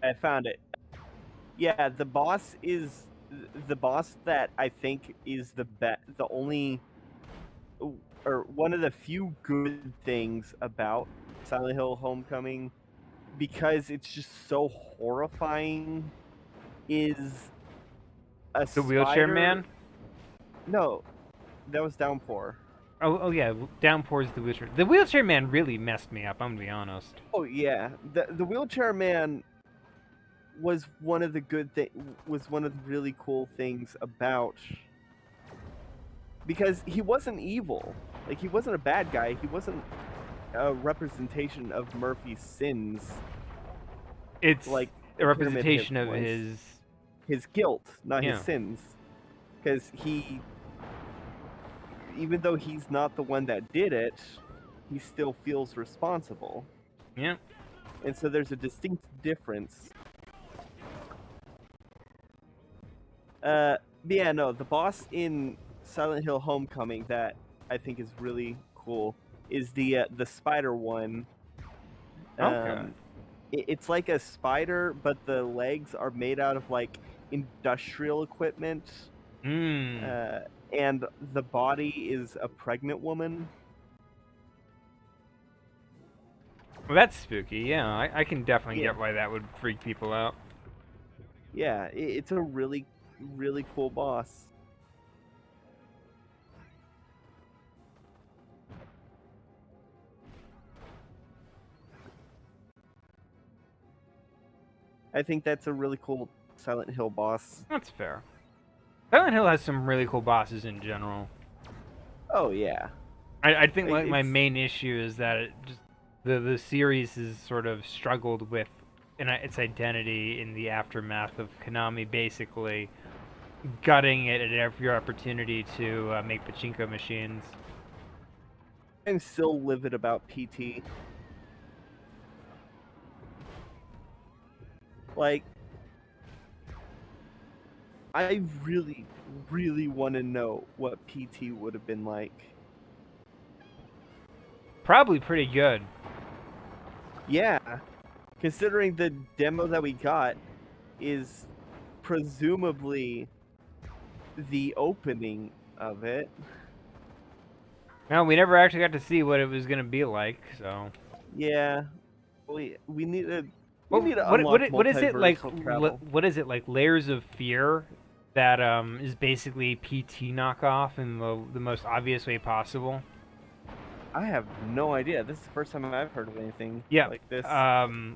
I found it. Yeah, the boss that I think is the only, or one of the few good things about Silent Hill Homecoming, because it's just so horrifying, is the wheelchair man? No, that was Downpour. Oh yeah, Downpour is the wheelchair. The wheelchair man really messed me up, I'm gonna be honest. Oh yeah, the wheelchair man was one of the really cool things about, because he wasn't evil. Like, he wasn't a bad guy. He wasn't a representation of Murphy's sins. It's like a representation of his his guilt, not Yeah. his sins. Because even though he's not the one that did it, he still feels responsible. Yeah. And so there's a distinct difference. Yeah, no, the boss in Silent Hill Homecoming that I think is really cool is the spider one. Okay. it's like a spider, but the legs are made out of like industrial equipment, Hmm. uh, and the body is a pregnant woman. Well, that's spooky. Yeah, I can definitely Yeah, get why that would freak people out. yeah, it's a really, really cool boss. I think that's a really cool Silent Hill boss. That's fair. Silent Hill has some really cool bosses in general. Oh yeah, I think like my it's main issue is that it just the series has sort of struggled with its identity in the aftermath of Konami basically gutting it at every opportunity to make pachinko machines. I'm still livid about PT. Like, I really, really want to know what PT would have been like. Probably pretty good. Yeah, considering the demo that we got is presumably the opening of it. No, we never actually got to see what it was gonna be like. So, Yeah, we need to what unlock what is it like? multiversal travel. What is it like? Layers of Fear that is basically PT knockoff in the most obvious way possible. I have no idea. This is the first time I've heard of anything Yeah. like this.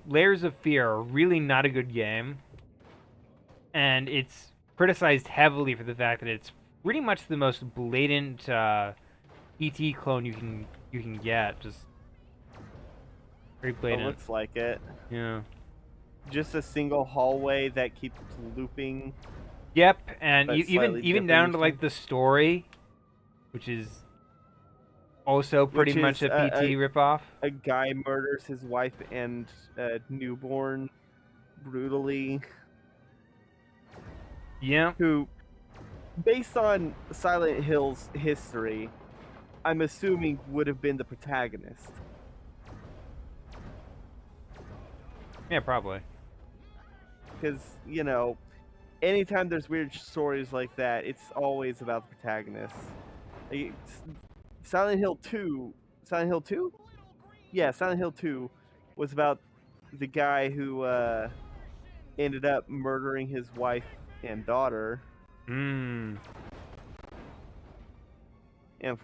Layers of Fear, really not a good game, and it's criticized heavily for the fact that it's pretty much the most blatant ET clone you can get. Just very It blatant. looks like it. Yeah. Just a single hallway that keeps looping. Yep, and But even slightly even different down each to time. like the story, which is also pretty Which much is a PT ripoff. a guy murders his wife and newborn brutally. Yeah. Who, based on Silent Hill's history, I'm assuming would have been the protagonist. Yeah, probably. Because, you know, anytime there's weird stories like that, it's always about the protagonist. Like, Silent Hill 2. Silent Hill 2? Yeah, Silent Hill 2 was about the guy who ended up murdering his wife and daughter. Hmm. And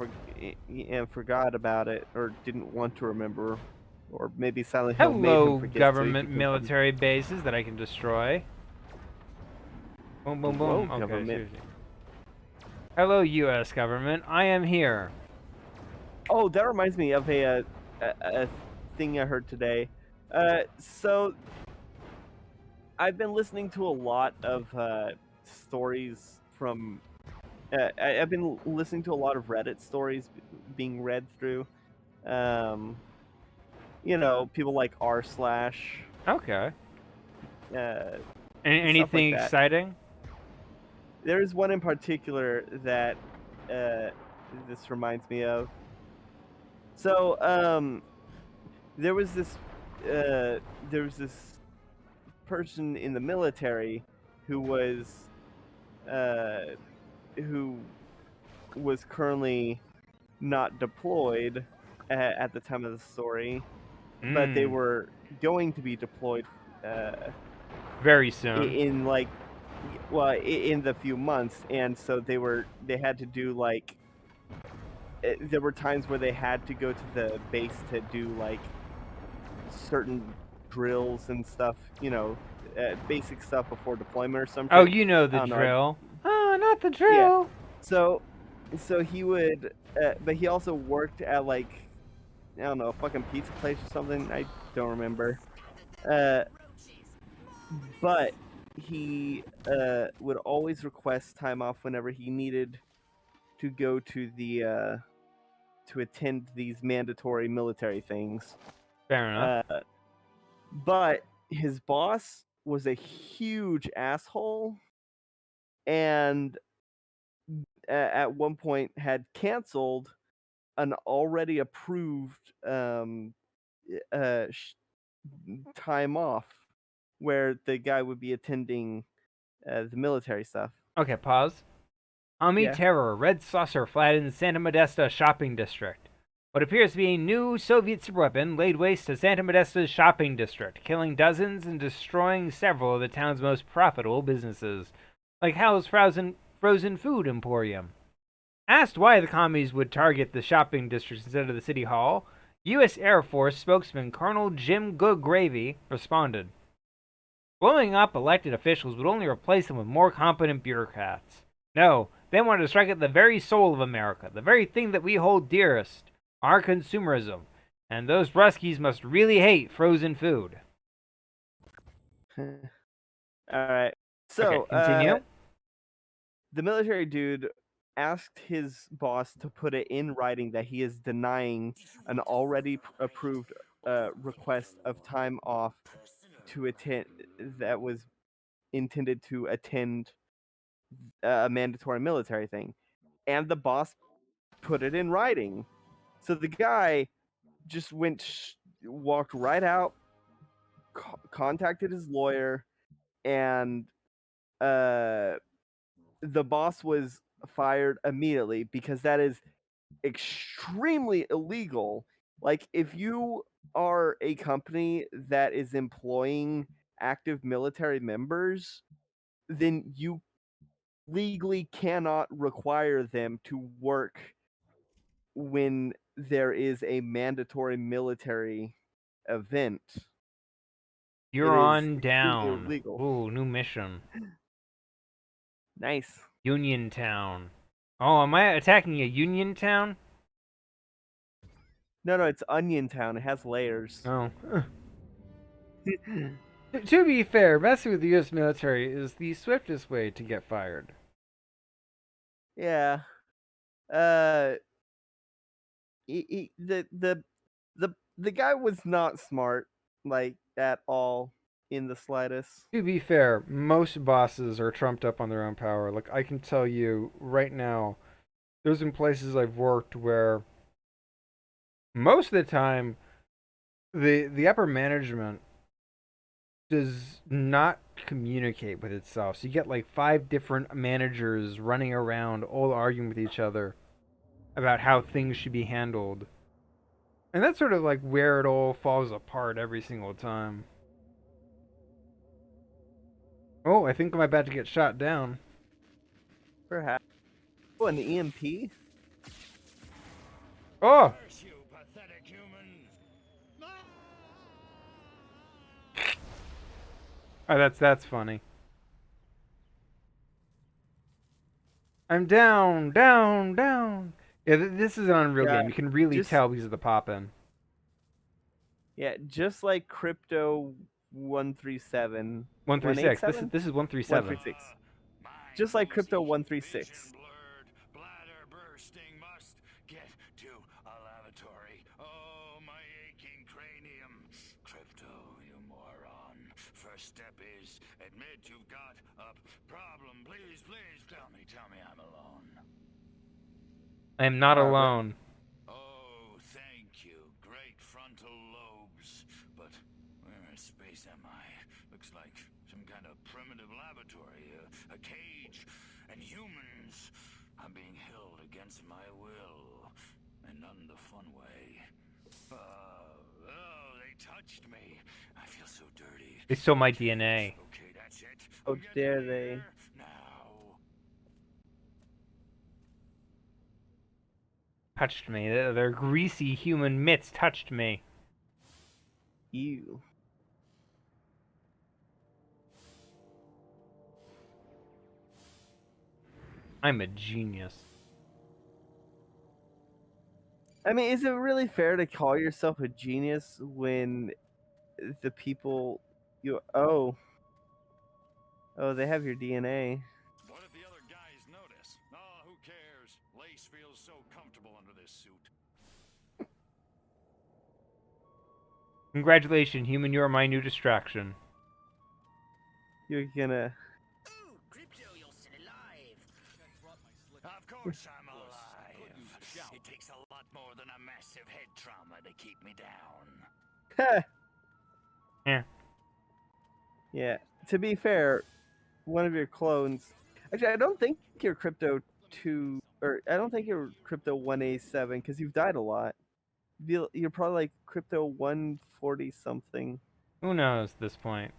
forgot about it, or didn't want to remember, or maybe Silent Hill made him Hello, forget. government military bases that I can destroy. Boom, boom, Whoa, boom. Okay, government. seriously. Hello, U.S. government. I am here. Oh, that reminds me of a thing I heard today. So I've been listening to a lot of stories from. I've been listening to a lot of Reddit stories being read through. You know, people like r slash. Okay. Uh, Anything that. exciting? There is one in particular that this reminds me of. So, there was this person in the military who was who was currently not deployed at the time of the story, but they were going to be deployed very soon. in like in the few months, and so they had to do like there were times where they had to go to the base to do like certain drills and stuff, you know, basic stuff before deployment or something. Oh, you know the drill. Oh, not the drill. Yeah. So he would, but he also worked at like, I don't know, a fucking pizza place or something. I don't remember. But he would always request time off whenever he needed to go to the to attend these mandatory military things. Fair enough. But his boss was a huge asshole, and at one point had canceled an already approved time off where the guy would be attending the military stuff. Okay, pause. Ami Yeah. Terror, Red Saucer flattens Santa Modesta shopping district. What appears to be a new Soviet superweapon laid waste to Santa Modesta's shopping district, killing dozens and destroying several of the town's most profitable businesses, like Hal's frozen food emporium. Asked why the commies would target the shopping district instead of the city hall, U.S. Air Force spokesman Colonel Jim Goodgravy responded. Blowing up elected officials would only replace them with more competent bureaucrats. No, they wanted to strike at the very soul of America, the very thing that we hold dearest, our consumerism. And those Ruskies must really hate frozen food. All right. So, okay, continue. The military dude asked his boss to put it in writing that he is denying an already approved request of time off to attend that was intended to attend a mandatory military thing, and the boss put it in writing. So the guy just walked right out, contacted his lawyer, and the boss was fired immediately because that is extremely illegal. Like, if you are a company that is employing active military members, then you legally cannot require them to work when there is a mandatory military event. You're It is on extremely down. illegal. Ooh, new mission. Nice. Union Town. Oh, am I attacking a Union Town? No, it's Onion Town. It has layers. Oh. To be fair, messing with the U.S. military is the swiftest way to get fired. Yeah. The guy was not smart, like, at all, in the slightest. To be fair, most bosses are trumped up on their own power. Like, I can tell you right now, there's been places I've worked where most of the time the upper management does not communicate with itself. So you get like 5 different managers running around, all arguing with each other about how things should be handled. And that's sort of like where it all falls apart every single time. Oh, I think I'm about to get shot down. Perhaps. Oh, an EMP? Oh! Curse you, pathetic humans! Oh, that's funny. I'm down, down, down. Yeah, this is an Unreal Yeah, game. You can really just- tell because of the pop-in. Yeah, just like Crypto 137. 136. 187? This is 137. 136. Just like Crypto 136. Bladder bursting, must get to a lavatory. Oh, my aching cranium. Crypto, you moron. First step is admit you've got a problem. Please tell me I'm alone. I am not alone. Oh, thank you. Great frontal lobes. But where in space am I? Looks like some kind of primitive laboratory, a cage, and humans. I'm being held against my will, and not in the fun way. Oh, they touched me. I feel so dirty. They stole my DNA. Okay, that's it. Oh, We're getting dare they. there. Now. Touched me. Their greasy human mitts touched me. Ew. I'm a genius. I mean, is it really fair to call yourself a genius when the people you they have your DNA. What if the other guys notice? Oh, who cares? Lace feels so comfortable under this suit. Congratulations, human, you are my new distraction. You're gonna. Ooh, Crypto, you're still alive. Of course I'm alive. It takes a lot more than a massive head trauma to keep me down. Yeah. Yeah. To be fair, one of your clones. Actually, I don't think you're Crypto 2, or I don't think you're Crypto 1A7 because you've died a lot. You're probably like Crypto 140 something. Who knows at this point?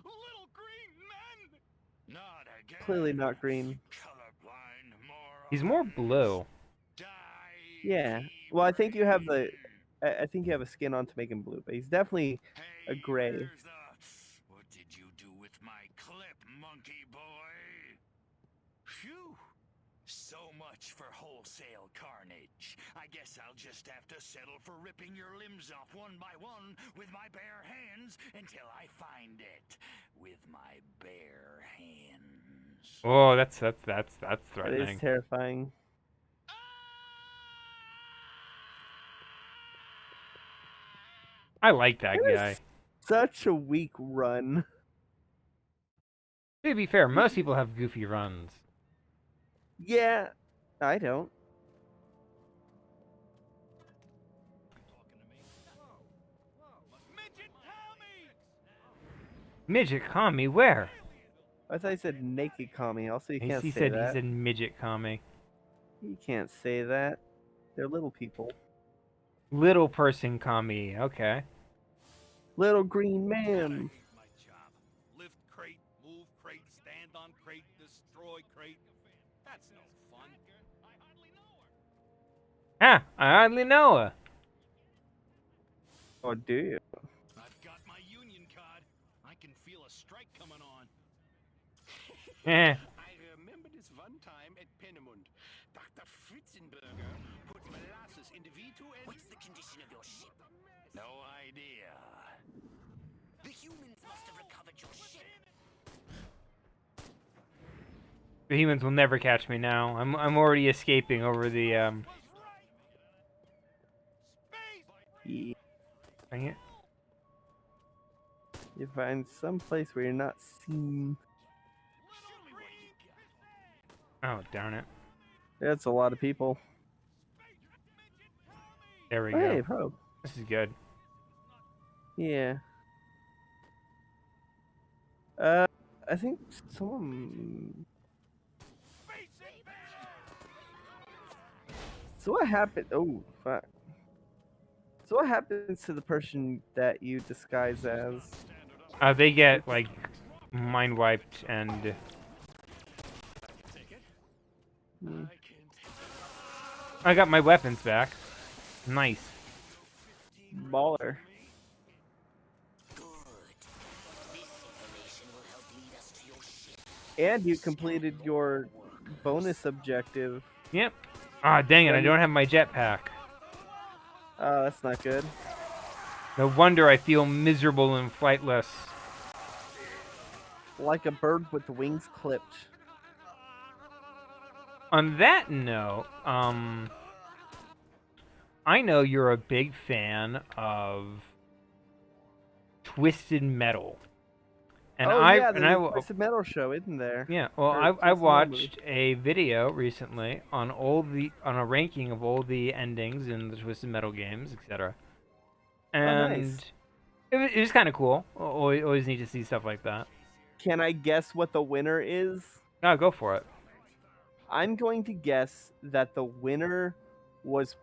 Little green men! Not again. Clearly not green. Colorblind moron. He's more blue. Die Yeah. Well, I think you have the. brave. I think you have a skin on to make him blue, but he's definitely a Hey, gray. where's the... What did you do with my clip, monkey boy? Phew. So much for wholesale carnage. I guess I'll just have to settle for ripping your limbs off one by one with my bare hands until I find it. With my bare hands. Oh, that's That threatening. is terrifying. I like that That is guy. Such a weak run. To be fair, most people have goofy runs. Yeah, I don't. Midget Kami, where? I thought he said naked Kami. Also, you can't He say said that. he said midget Kami. You can't say that. They're little people. Little person Kami. Okay. Little green man. My job. Lift crate, move crate, stand on crate, destroy crate. That's no fun. Ah, I hardly know her. Oh, do you? I've got my union card. I can feel a strike coming on. Eh. I remember this one time at Pennemund. Dr. Fritzenberger put molasses in the V2 engine. What's the condition of your ship? No idea. The humans must have recovered your ship. The humans will never catch me now. I'm already escaping over the Yeah. Dang it. You find some place where you're not seen. Oh, darn it. That's a lot of people. There we Hey, go. probe. This is good. Yeah. I think someone. So what happened? Oh, fuck. So what happens to the person that you disguise as? They get like mind wiped and Hmm. I got my weapons back. Nice. Baller. Good. This information will help lead us to your ship. And you completed your bonus objective. Yep. Ah, dang it! I don't have my jetpack. Oh, that's not good. No wonder I feel miserable and flightless. Like a bird with the wings clipped. On that note, I know you're a big fan of Twisted Metal, and oh I yeah, and I there's a metal show, isn't there? yeah. Well, Or I Twisted Metal watched a video recently on a ranking of all the endings in the Twisted Metal games, etc. And nice. it was kind of cool. Always need to see stuff like that. Can I guess what the winner is? No, go for it. I'm going to guess that the winner was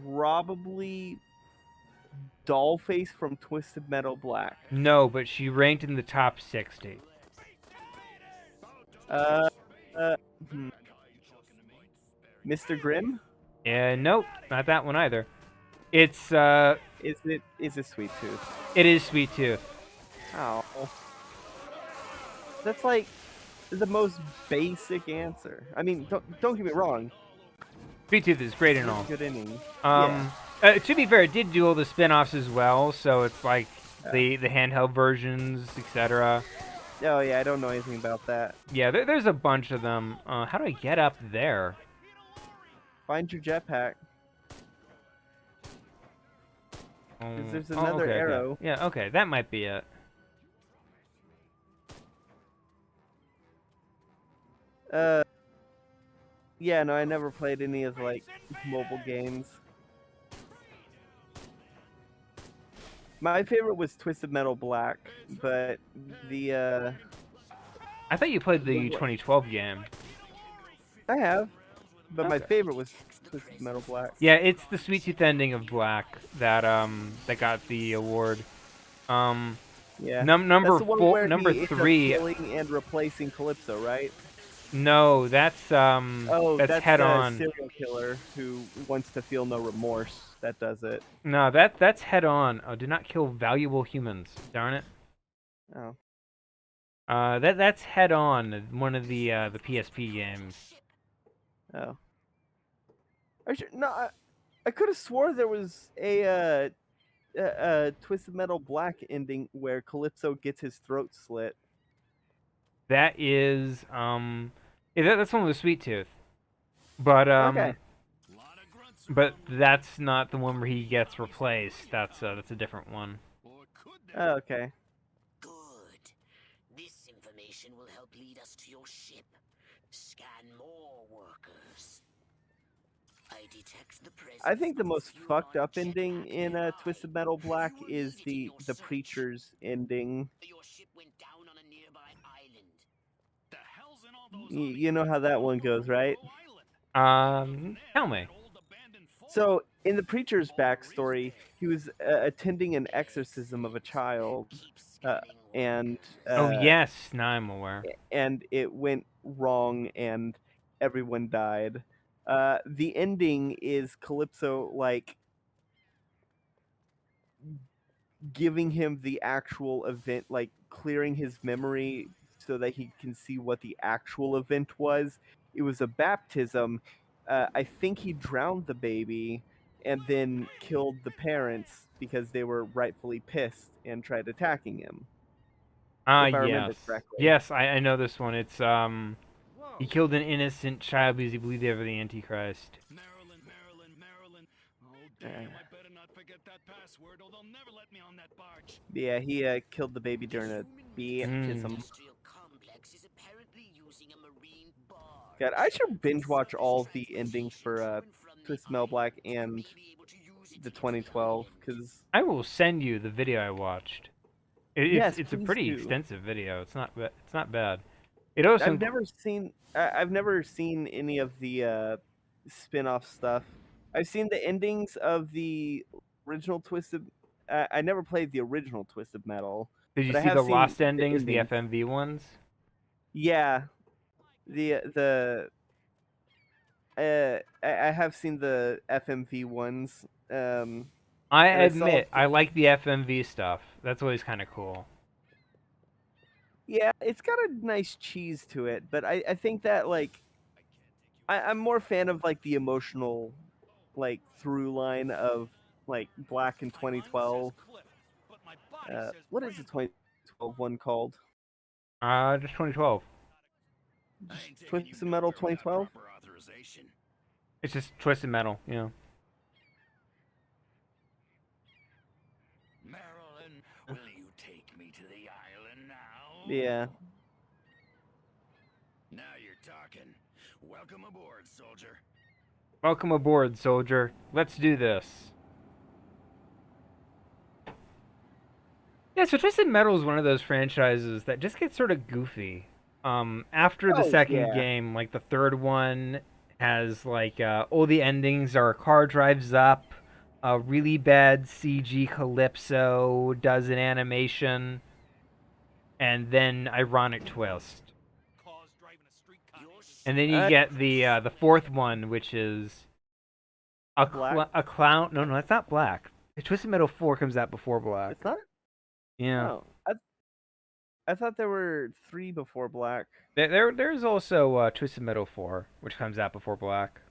probably Dollface from Twisted Metal Black. No, but she ranked in the top 60. Mr. Grimm? Nope, not that one either. It's Is it Sweet Tooth? it is Sweet Tooth. Oh. That's like the most basic answer. I mean, don't get me wrong. Sweet Tooth is great and all. Good inning. To be fair, it did do all the spin-offs as well, so it's like Yeah. the handheld versions, etc. Oh yeah, I don't know anything about that. Yeah, there's a bunch of them. How do I get up there? Find your jetpack. there's another okay, arrow. Okay. Yeah, okay, that might be it. Yeah, no, I never played any of like mobile games. My favorite was Twisted Metal Black, but the I thought you played the What- 2012 game. I have, but my Okay. favorite was Twisted Metal Black. Yeah, it's the Sweet Tooth ending of Black that got the award. Yeah. Number That's the one four, where number he ends up 3. killing and replacing Calypso, right? No, that's Oh, that's Head the On. serial killer who wants to feel no remorse. That does it. No, that's Head On. Oh, do not kill valuable humans. Darn it. Oh. That's Head On, one of the PSP games. Oh. I could have swore there was a Twisted Metal Black ending where Calypso gets his throat slit. That is yeah, that's one with the Sweet Tooth. But Okay. but that's not the one where he gets replaced. That's a different one. Oh, okay. Good. This information will help lead us to your ship. Scan more workers. I detect the presence I think the of most few fucked up large ending jetpack in guards. Twisted Metal Black You were is needed in your the search. Preacher's ending. Your ship went down on a nearby island. The hell's in all those You know how that one goes, right? Tell me. So, in the Preacher's backstory, he was attending an exorcism of a child, Keep uh, scanning and Oh yes, now I'm aware. and it went wrong, and everyone died. The ending is Calypso like giving him the actual event, like clearing his memory so that he can see what the actual event was. It was a baptism. I think he drowned the baby and then killed the parents because they were rightfully pissed and tried attacking him. If I remember Yes. correctly. Yes, I know this one. It's he killed an innocent child because he believed they were the Antichrist. Maryland. Oh, damn, I better not forget that password or they'll never let me on that barge. Yeah, he killed the baby during a baptism. Industrial complex is apparently using a marine barge. God, I should binge watch all the endings for Twisted Metal Black and the 2012 because I will send you the video I watched. Yes, It's a please pretty do. extensive video. It's not bad. It also I've never seen any of the spin-off stuff. I've seen the endings of the original Twisted. I never played the original Twisted Metal. Did you but I see have the seen lost the endings, the endings. FMV ones? Yeah, I have seen the FMV ones. I And I saw- admit, I like the FMV stuff. That's always kind of cool. Yeah, it's got a nice cheese to it, but I think that like I'm more a fan of like the emotional like through line of like Black in 2012. What is the 2012 one called? Just 2012. Twisted Metal 2012? It's just Twisted Metal, you know. Marilyn, will you take me to the island now? Yeah. Now you're talking. Welcome aboard, soldier. Welcome aboard, soldier. Let's do this. Yeah, so Twisted Metal is one of those franchises that just gets sort of goofy. After the Oh, second yeah. game, like the third one has like all the endings are a car drives up, a really bad CG Calypso does an animation, and then ironic twist. And then you get the fourth one, which is a Black? a clown. No, that's not Black. Twisted Metal 4 comes out before Black. It's not. Yeah. Oh, I thought there were 3 before Black. There's also Twisted Metal 4, which comes out before Black.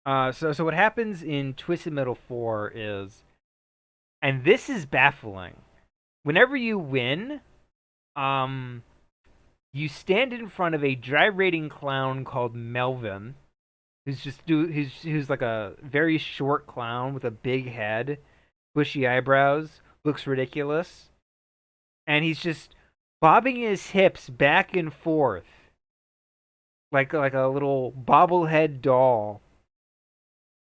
So what happens in Twisted Metal 4 is, and this is baffling. Whenever you win, you stand in front of a gyrating clown called Melvin, who's like a very short clown with a big head, bushy eyebrows, looks ridiculous, and he's just bobbing his hips back and forth like a little bobblehead doll.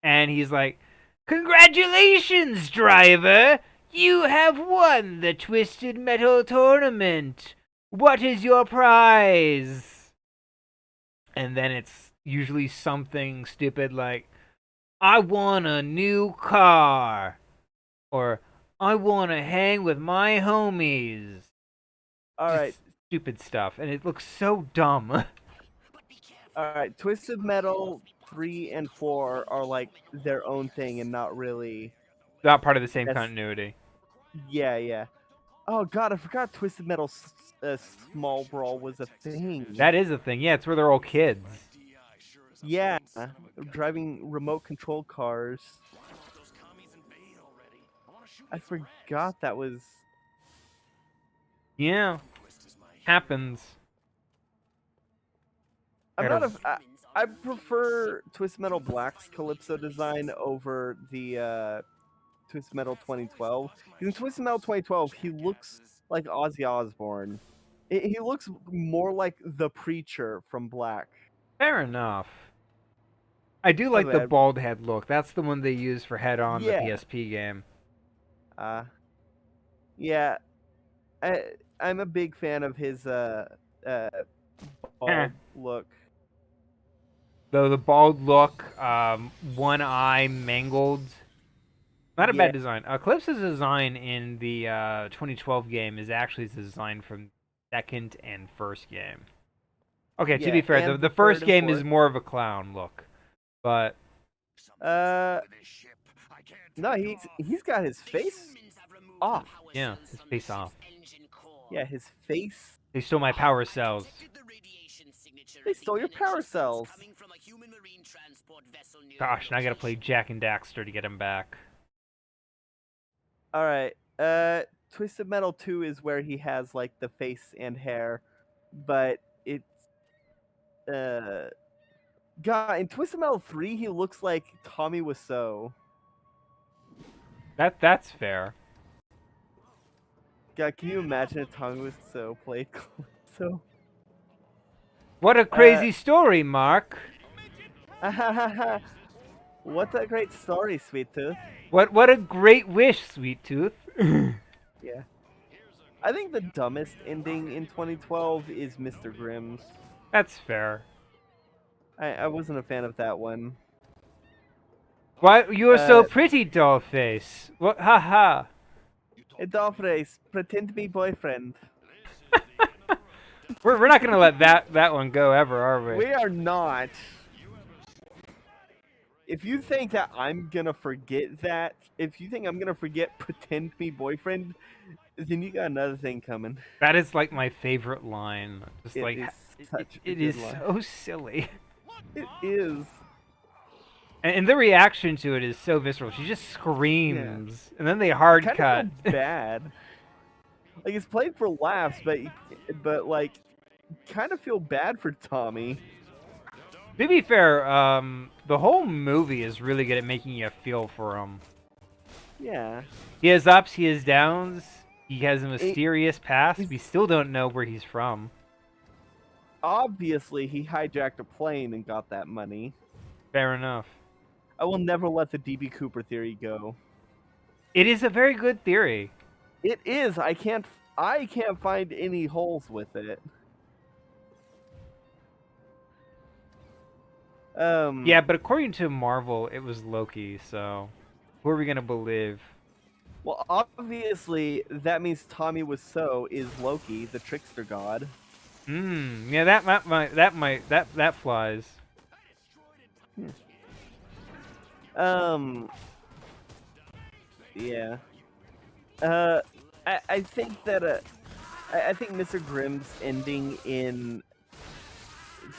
And he's like, "Congratulations, driver! You have won the Twisted Metal tournament. What is your prize? And then it's usually something stupid like, I won a new car. Or, I want to hang with my homies. All Just right, stupid stuff. And it looks so dumb. all right. Twisted Metal 3 and 4 are like their own thing and not really. Not part of the same Yes. continuity. Yeah, yeah. Oh god, I forgot Twisted Metal Small Brawl was a thing. That is a thing. Yeah, it's where they're all kids. Yeah, driving remote control cars. I forgot that was. Yeah. Happens. I'm Gotta- not a. I prefer Twisted Metal Black's Calypso design over the Twisted Metal 2012. In Twisted Metal 2012, he looks like Ozzy Osbourne. He looks more like the Preacher from Black. Fair enough. I do like the bad. bald head look. That's the one they use for Head On, Yeah. the PSP game. Yeah, I'm a big fan of his bald look. Though the bald look, one eye mangled. Not a Yeah. bad design. Eclipse's design in the 2012 game is actually the design from second and first game. Okay, to Yeah, be fair, and the the first third and game is fourth. more of a clown look. But No, he's got his face off. yeah, his face off. Yeah, his face. They stole my power cells. They stole your power cells. Gosh, now I gotta play Jack and Daxter to get him back. All right. Twisted Metal 2 is where he has like the face and hair, but it's God, in Twisted Metal 3 he looks like Tommy Wiseau. That's fair. God, can you imagine if Tommy Wiseau played Calypso? What a crazy story, Mark. What a great story, Sweet Tooth. What a great wish, Sweet Tooth. Yeah. I think the dumbest ending in 2012 is Mr. Grimm's. That's fair. I wasn't a fan of that one. Why you're so Uh, pretty, Dollface? What? Haha. Hey, Dolphrace, pretend to be boyfriend. We're not gonna let that one go ever, are we? We are not. If you think that I'm gonna forget that, if you think I'm gonna forget pretend to be boyfriend, then you got another thing coming. That is like my favorite line. Just It like is such a it good is line. so silly. It is. And the reaction to it is so visceral. She just screams, and then they hard Kind cut. of feel bad. Like it's played for laughs, but like, kind of feel bad for Tommy. To be fair, the whole movie is really good at making you feel for him. Yeah. He has ups, he has downs. He has a mysterious past. We still don't know where he's from. Obviously, he hijacked a plane and got that money. Fair enough. I will never let the DB Cooper theory go. It is a very good theory. It is. I can't find any holes with it. Yeah, but according to Marvel, it was Loki, so who are we gonna believe? Well, obviously, that means Tommy Wiseau is Loki, the trickster god. Yeah, that flies. Yeah. I think that I think Mr. Grimm's ending in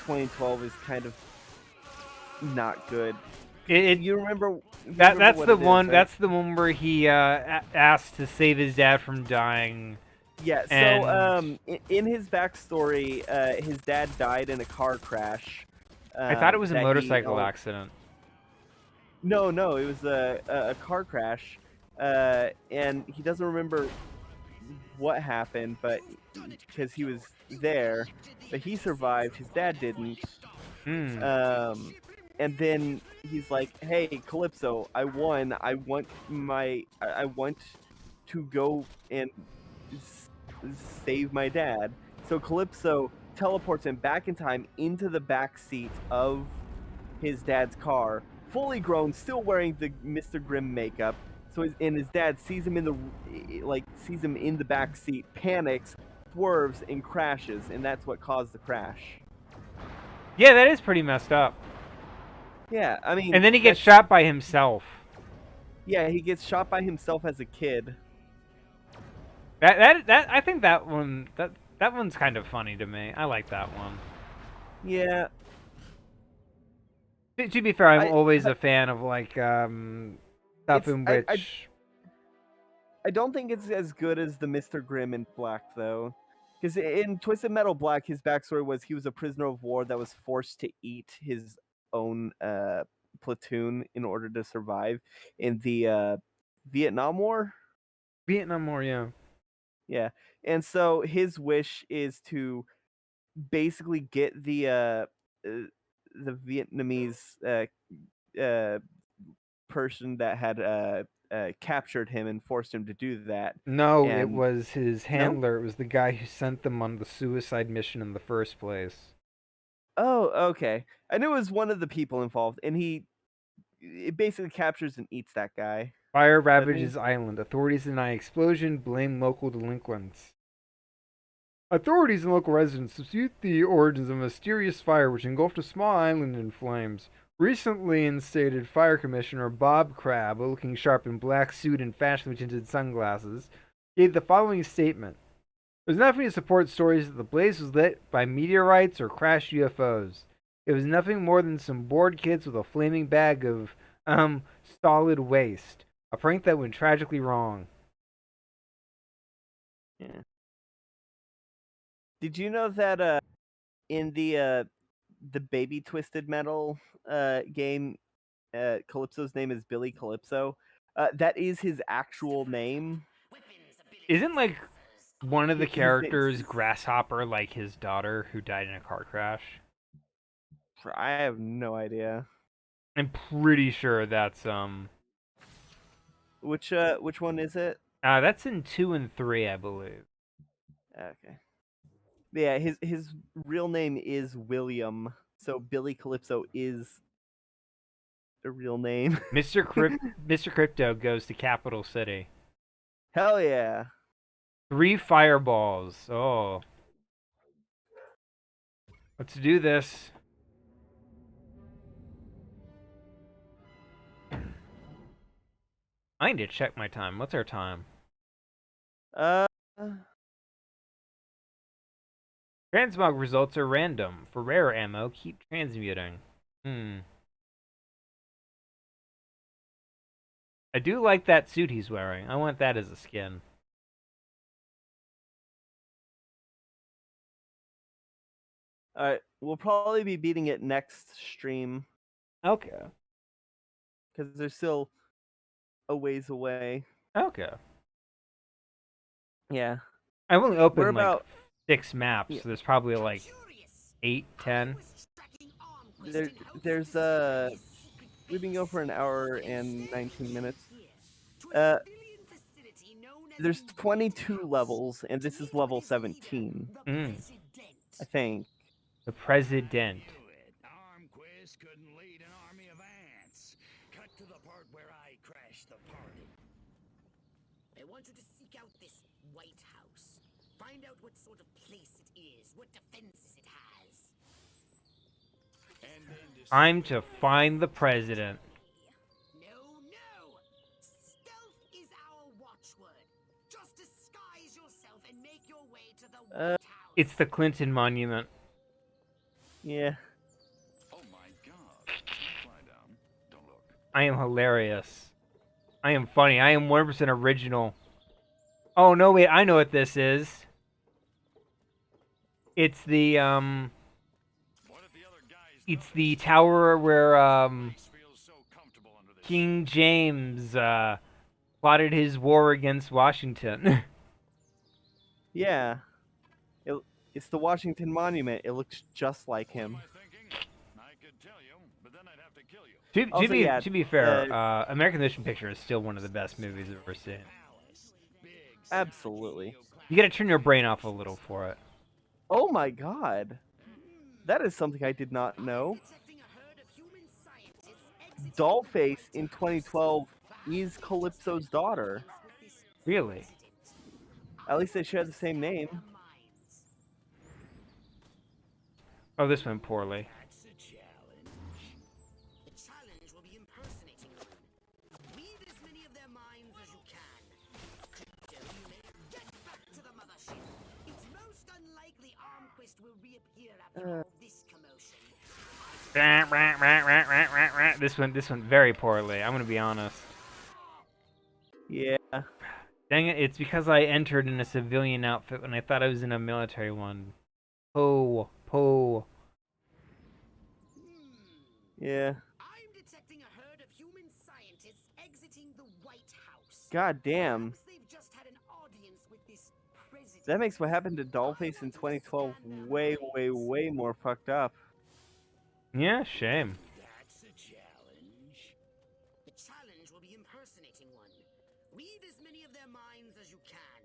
2012 is kind of not good. You remember? That's what the it is, one. right? That's the one where he asked to save his dad from dying. Yeah. So And- in his backstory, his dad died in a car crash. I thought it was a that he- motorcycle accident. No, it was a car crash, and he doesn't remember what happened, but because he was there, but he survived. His dad didn't. And then he's like, "Hey, Calypso, I won. I want to go and s- save my dad. So Calypso teleports him back in time into the back seat of his dad's car, fully grown, still wearing the Mr. Grimm makeup. So his dad sees him in the back seat, panics, swerves, and crashes, and that's what caused the crash. Yeah, that is pretty messed up. Yeah, I mean, And then he gets that's- shot by himself. Yeah, he gets shot by himself as a kid. That I think that one's kind of funny to me. I like that one. Yeah, To be fair, I'm I- always a fan of like stuff It's- in I- which I don't think it's as good as the Mr. Grimm in Black, though. Because in Twisted Metal Black, his backstory was he was a prisoner of war that was forced to eat his own platoon in order to survive in the Vietnam War. Vietnam War, yeah. Yeah, and so his wish is to basically get the Vietnamese person that had captured him and forced him to do that. No, it And was his handler. It was the guy who sent them on the suicide mission in the first place. oh, okay. I knew it was one of the people involved, and it basically captures and eats that guy. Fire I mean- ravages island. Authorities deny explosion. Blame local delinquents. Authorities and local residents dispute the origins of a mysterious fire which engulfed a small island in flames. Recently instated Fire Commissioner Bob Crabb, looking sharp in black suit and fashionably tinted sunglasses, gave the following statement. There's nothing to support stories that the blaze was lit by meteorites or crashed UFOs. It was nothing more than some bored kids with a flaming bag of, solid waste. A prank that went tragically wrong. Yeah. Did you know that in the Baby Twisted Metal game, Calypso's name is Billy Calypso? That is his actual name. Isn't like one of the His name's- characters Grasshopper like his daughter who died in a car crash? I have no idea. I'm pretty sure that's Which one is it? that's in 2 and 3, I believe. Okay. Yeah, his real name is William. So Billy Calypso is the real name. Mr. Crypto goes to Capital City. Hell yeah. 3 fireballs. Oh. Let's do this. I need to check my time. What's our time? Uh Transmog results are random. For rare ammo, keep transmuting. I do like that suit he's wearing. I want that as a skin. Alright, we'll probably be beating it next stream Okay. because they're still a ways away. Okay. Yeah. I've only opened We're like about 6 maps, Yeah. so there's probably like 8, 10. there's we've been going for an hour and 19 minutes. There's 22 levels, and this is level 17, I think. The president. Knew it. Armquist couldn't lead an army of ants. Cut to the part where I crashed the party. I want you to seek out this White House. Find out what sort of place it is, what defenses it has. And then Time to find the president. No. Stealth is our watchword. Just disguise yourself and make your way to the White House. It's the Clinton Monument. Yeah. Oh my god. Don't fly down. Don't look. I am hilarious. I am funny. I am 1% original. Oh, no, wait. I know what this is. It's the, What if the other guys It's the tower where, feels so comfortable under this? King James, plotted his war against Washington. Yeah. It's the Washington Monument. It looks just like him. Am I thinking? I could tell you, but then I'd have to kill you. Also, yeah, to be fair, American Motion Picture is still one of the best movies I've ever seen. Absolutely. You gotta turn your brain off a little for it. Oh my god. That is something I did not know. Detecting a herd of human scientists exiting Dollface in 2012 is Calypso's daughter. with this Really? president. At least they share the same Their name. minds. Oh, this went poorly. That's a challenge. The challenge will be impersonating one. Read as many of their minds as you can. Crypto, you may get back to the mothership. It's most unlikely Armquist will reappear after all this commotion. This went very poorly. I'm gonna be honest. Yeah. Dang it! It's because I entered in a civilian outfit when I thought I was in a military one. Po. Yeah. I'm detecting a herd of human scientists exiting the White House. God damn. Perhaps they've just had an audience with this president. That makes what happened to Dollface in 2012 way, way, way more fucked up. Yeah, shame. That's a challenge. The challenge will be impersonating one. Read as many of their minds as you can.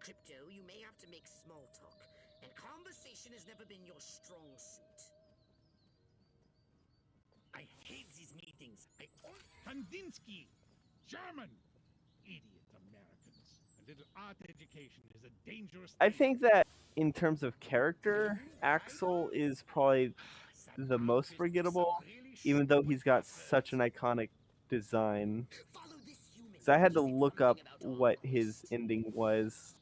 Crypto, you may have to make small talk, and conversation has never been your strong suit. I hate these meetings. Kandinsky! German! Idiot Americans. A little art education is a dangerous I thing. think that in terms of character, Axel is probably the most forgettable, even though he's got such an iconic design. Follow this human. So I had to look up what his ending was.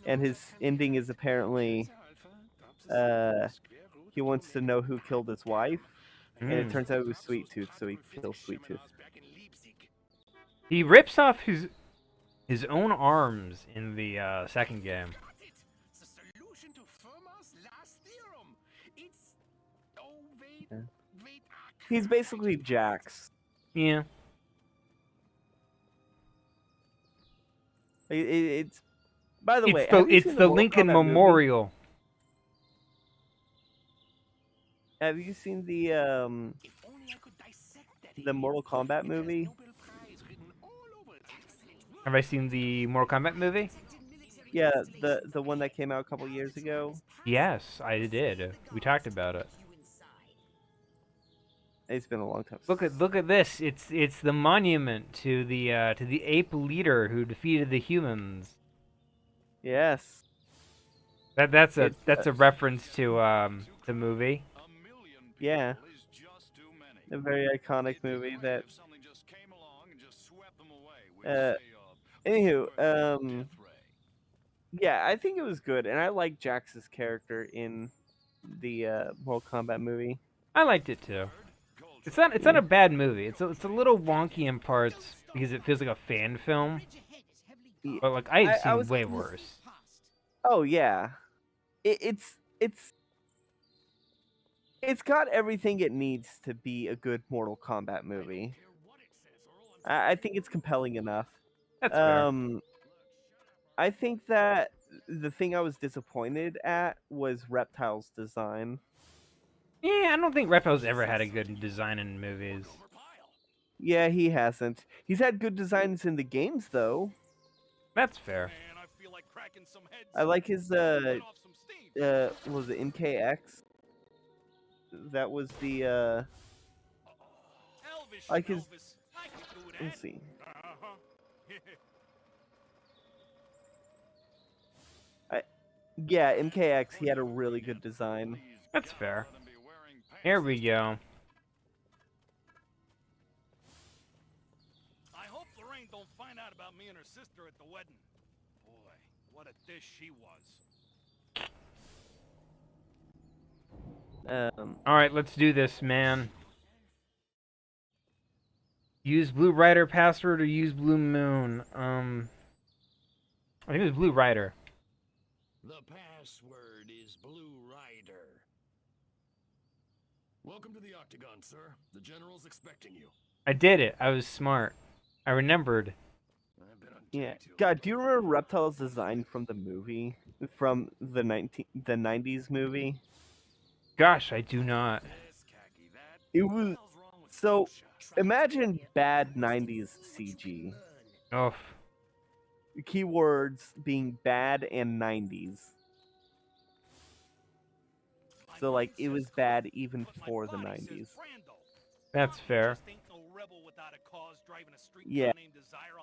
And his ending is apparently he wants to know who killed his wife. And it turns out it was Sweet Tooth, so he kills Sweet Tooth. He rips off his own arms in the second game. The solution to Fermat's last theorem. It's Yeah. He's basically Jax. Yeah. It's by the way, It's the have you it's seen the Mortal Lincoln Kombat movie? Memorial. Have you seen If only I could dissect that the Mortal Kombat movie? Nobel Prize written all over it. Have I seen the Mortal Kombat movie? Yeah, the one that came out a couple years ago. Yes, I did. We talked about it. It's been a long time. Look at this. It's the monument to the ape leader who defeated the humans. Yes. That's a It's, a reference to the movie. Yeah. A very iconic movie that. Anywho, yeah, I think it was good, and I like Jax's character in the Mortal Kombat movie. I liked it too. It's not a bad movie. It's a little wonky in parts because it feels like a fan film. Yeah. But like I've I seen was- way worse. Oh yeah, it's got everything it needs to be a good Mortal Kombat movie. I think it's compelling enough. That's fair. I think that the thing I was disappointed at was Reptile's design. Yeah, I don't think Reptile's ever had a good design in movies. Yeah, he hasn't. He's had good designs in the games though. That's fair. I like his what was it, MKX? That was the like his. Let's see. Yeah, MKX. He had a really good design. That's fair. Here we go. I hope Lorraine don't find out about me and her sister at the wedding. Boy, what a dish she was. All right, let's do this, man. Use Blue Rider password or use Blue Moon. I think it was Blue Rider. The password is Blue Rider. Welcome to the Octagon, sir. The General's expecting you. I did it. I was smart. I remembered. I've been on Yeah. duty till God, do you remember Reptile's design from the movie, from the 90s movie? Gosh, I do not. this, khaki, that. It What the was hell's wrong with so. Scotia? Imagine bad 90s CG. Oh, keywords being bad and 90s. So like it was bad even for the 90s. That's fair. Yeah,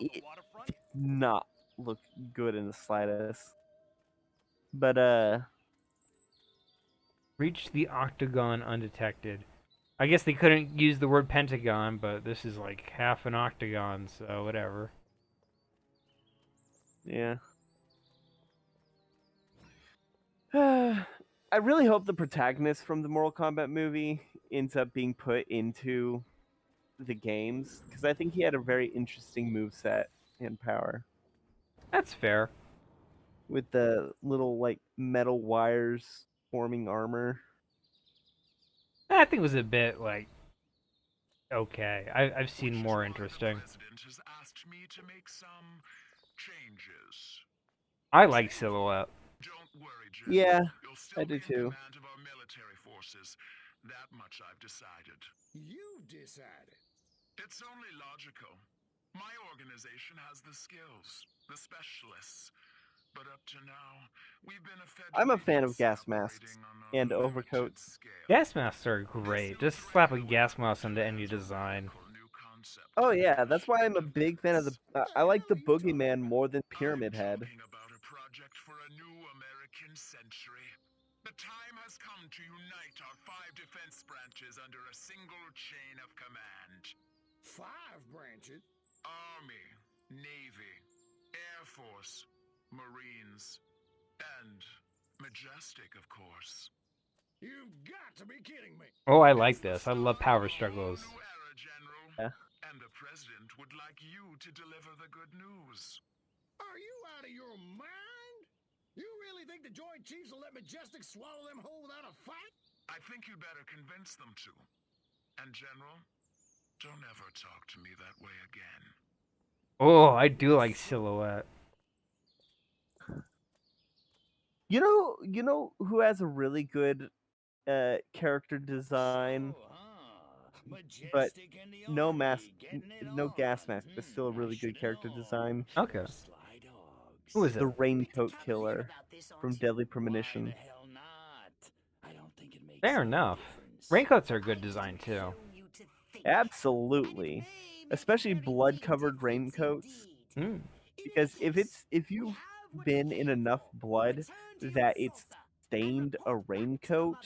it did not look good in the slightest. But Reach the octagon undetected. I guess they couldn't use the word pentagon, but this is like half an octagon, so whatever. yeah. I really hope the protagonist from the Mortal Kombat movie ends up being put into the games because I think he had a very interesting moveset and power That's fair. with the little like metal wires forming armor. I think it was a bit like okay. I've seen more interesting. President has asked me to make some changes. I like Silhouette. Don't worry, General. Yeah, You'll still I do be in too. command of our military forces. That much I've decided. You've decided. It's only logical. My organization has the skills, the specialists. But up to now, we've been a I'm a federal fan of agency gas masks operating on a and limited overcoats. scale. Gas masks are great. Just slap a gas mask onto any design. New concept. Oh yeah, that's why I'm a big fan of the. I like the Boogeyman more than Pyramid I'm Head. talking about a project for a new American century. The time has come to unite our 5 defense branches under a single chain of command. 5 branches? Army, Navy, Air Force, Marines, and Majestic, of course. You've got to be kidding me. Oh, I like this. I love power struggles. New era, General. Yeah. And the President would like you to deliver the good news. Are you out of your mind? You really think the Joint Chiefs will let Majestic swallow them whole without a fight? I think you better convince them to. And General, don't ever talk to me that way again. Oh, I do like Silhouette. You know who has a really good character design, but no mask, no gas mask, but still a really good character design. Okay. Who is it? The Raincoat Killer from Deadly Premonition. Fair enough. Raincoats are a good design too. Absolutely, especially blood-covered raincoats. Hmm. Because if you've been in enough blood that it's stained a raincoat,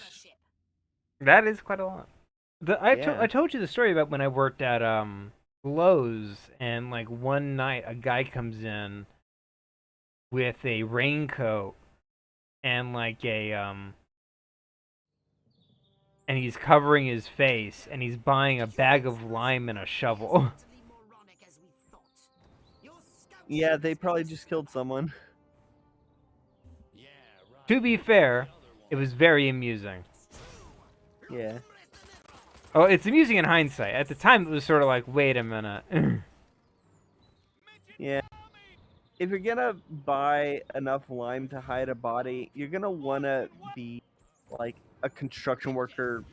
That is quite a lot. I Yeah. told you the story about when I worked at Lowe's and like one night a guy comes in with a raincoat and like a and he's covering his face and he's buying a bag of lime and a shovel. yeah, they probably just killed someone. To be fair, it was very amusing. Yeah. Oh, it's amusing in hindsight. At the time, it was sort of like, wait a minute. Yeah. If you're gonna buy enough lime to hide a body, you're gonna wanna be like a construction worker,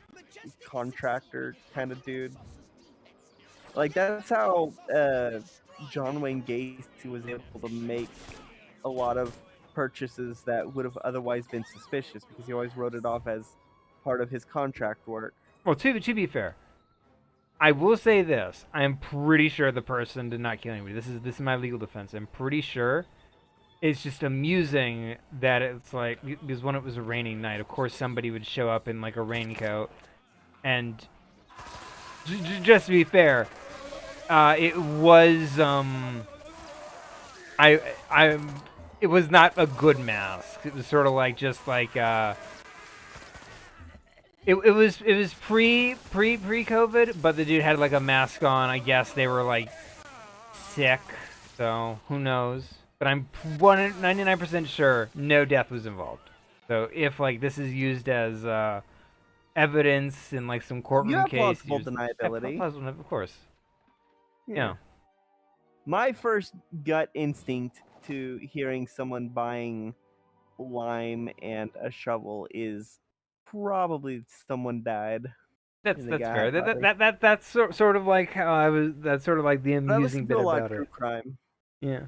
contractor kind of dude. Like that's how John Wayne Gacy was able to make a lot of purchases that would have otherwise been suspicious because he always wrote it off as part of his contract work. Well, to be fair, I will say this: I am pretty sure the person did not kill anybody. This is my legal defense. I'm pretty sure. It's just amusing that it's like because when it was a raining night, of course somebody would show up in like a raincoat, and just to be fair, it was it was not a good mask. It was sort of like just like it was pre-COVID, but the dude had like a mask on. I guess they were like sick, so who knows? But I'm 99% sure no death was involved. So if like this is used as evidence in like some courtroom You have case, plausible deniability. plausible, of course. Yeah. My first gut instinct to hearing someone buying lime and a shovel is probably someone died. That's in the fair. Godfather. That's sort of like how I was. That's sort of like the But I amusing listen bit to a lot about of true it. crime. Yeah.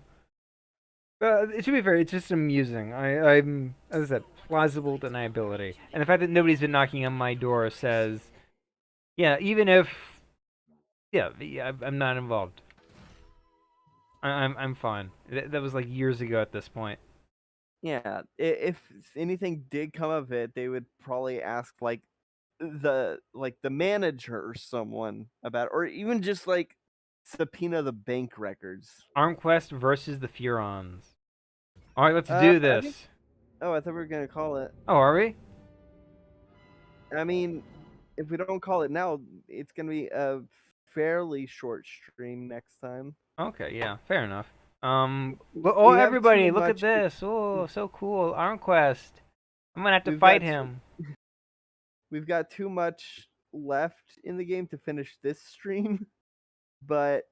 To be fair, it's just amusing. I'm, as I said, plausible deniability, and the fact that nobody's been knocking on my door says, yeah, even if, yeah, I'm not involved. I'm fine. That was like years ago at this point. Yeah, if anything did come of it, they would probably ask like the manager or someone about, or even just like subpoena the bank records. ArmQuest versus the Furons. All right, let's I do think. this. Oh, I thought we were gonna call it. Oh, are we? I mean, if we don't call it now, it's gonna be a fairly short stream next time. Okay, yeah, fair enough. We have Everybody, too look at much- this. Oh, so cool. ArmQuest. I'm gonna have to We've fight got him. We've got too much left in the game to finish this stream, but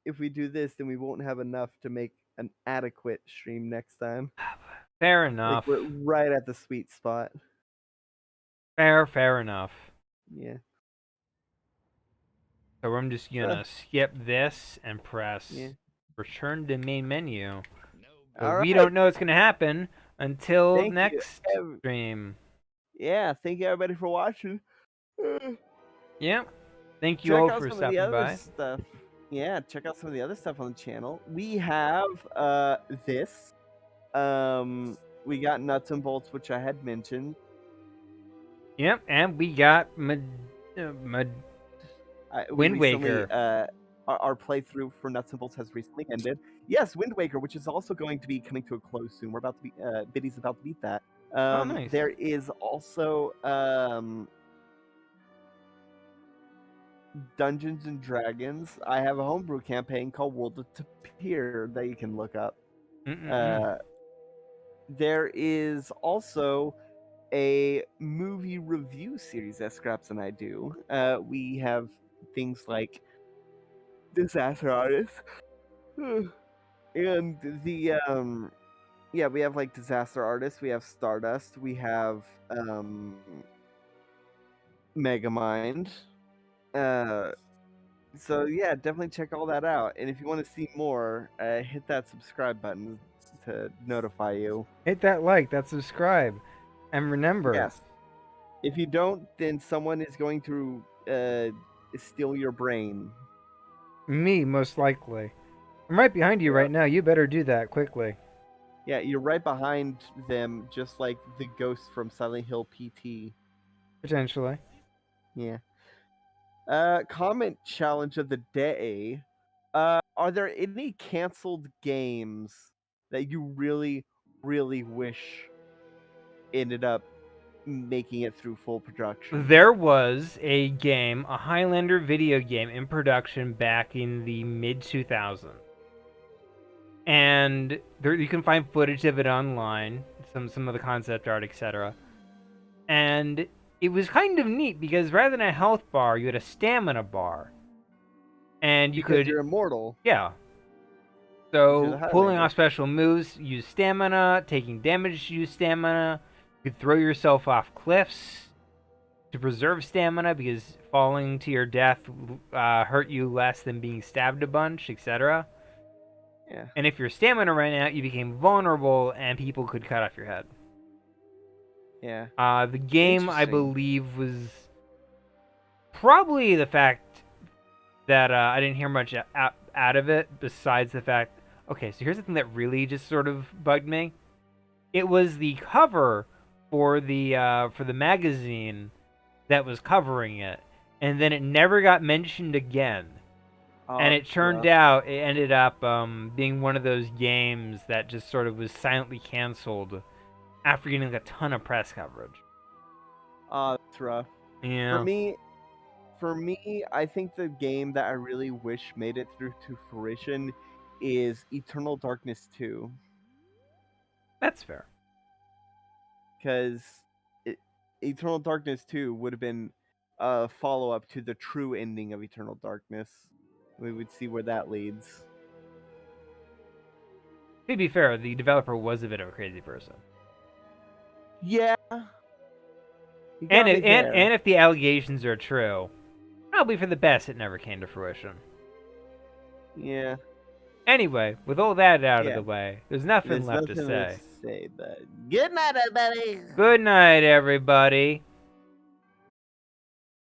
if we do this, then we won't have enough to make an adequate stream next time. Fair Like enough. we're right at the sweet spot. Fair enough. Yeah. So I'm just gonna skip this and press Yeah. return to main menu. So All we right. don't know what's gonna happen until Thank you, next ev- stream. Yeah, thank you everybody for watching. Yeah. Thank you Check all out for some of the stopping other by. stuff. Yeah, check out some of the other stuff on the channel. We have this. We got Nuts and Bolts, which I had mentioned. Yep, and we got We Wind recently, Waker. Our playthrough for Nuts and Bolts has recently ended. Yes, Wind Waker, which is also going to be coming to a close soon. We're about to be Biddy's about to beat that. Nice. There is also Dungeons and Dragons. I have a homebrew campaign called World of Tapir that you can look up. There is also a movie review series that Scraps and I do. We have things like Disaster Artist, and we have like Disaster Artist. We have Stardust. We have Megamind. So yeah, definitely check all that out. And if you want to see more, hit that subscribe button to notify you. Hit that like, that subscribe, and remember. Yes. If you don't, then someone is going to steal your brain. Me, most likely. I'm right behind you right now. You better do that quickly. Yeah, you're right behind them, just like the ghost from Silent Hill PT. Potentially. Yeah. Comment challenge of the day. Are there any canceled games that you really, really wish ended up making it through full production? There was a game, a Highlander video game in production back in the mid-2000s. And there, you can find footage of it online, some of the concept art, etc. And it was kind of neat because rather than a health bar, you had a stamina bar. And you Because could... you're immortal. Yeah. So, pulling off special moves, use stamina. Taking damage, use stamina. You could throw yourself off cliffs to preserve stamina because falling to your death hurt you less than being stabbed a bunch, etc. Yeah. And if your stamina ran out, you became vulnerable and people could cut off your head. Yeah. The game, I Interesting. believe, was probably the fact that I didn't hear much out of it, besides the fact... Okay, so here's the thing that really just sort of bugged me. It was the cover for the magazine that was covering it, and then it never got mentioned again. And it turned out it ended up being one of those games that just sort of was silently canceled after getting like a ton of press coverage. That's rough. Yeah. For me, I think the game that I really wish made it through to fruition is Eternal Darkness 2. That's fair. Because Eternal Darkness 2 would have been a follow-up to the true ending of Eternal Darkness. We would see where that leads. To be fair, the developer was a bit of a crazy person. Yeah. And if the allegations are true, probably for the best it never came to fruition. Yeah. Anyway, with all that out of Yeah. the way, there's nothing There's left nothing to say. left to say, but good night, everybody. Good night, everybody.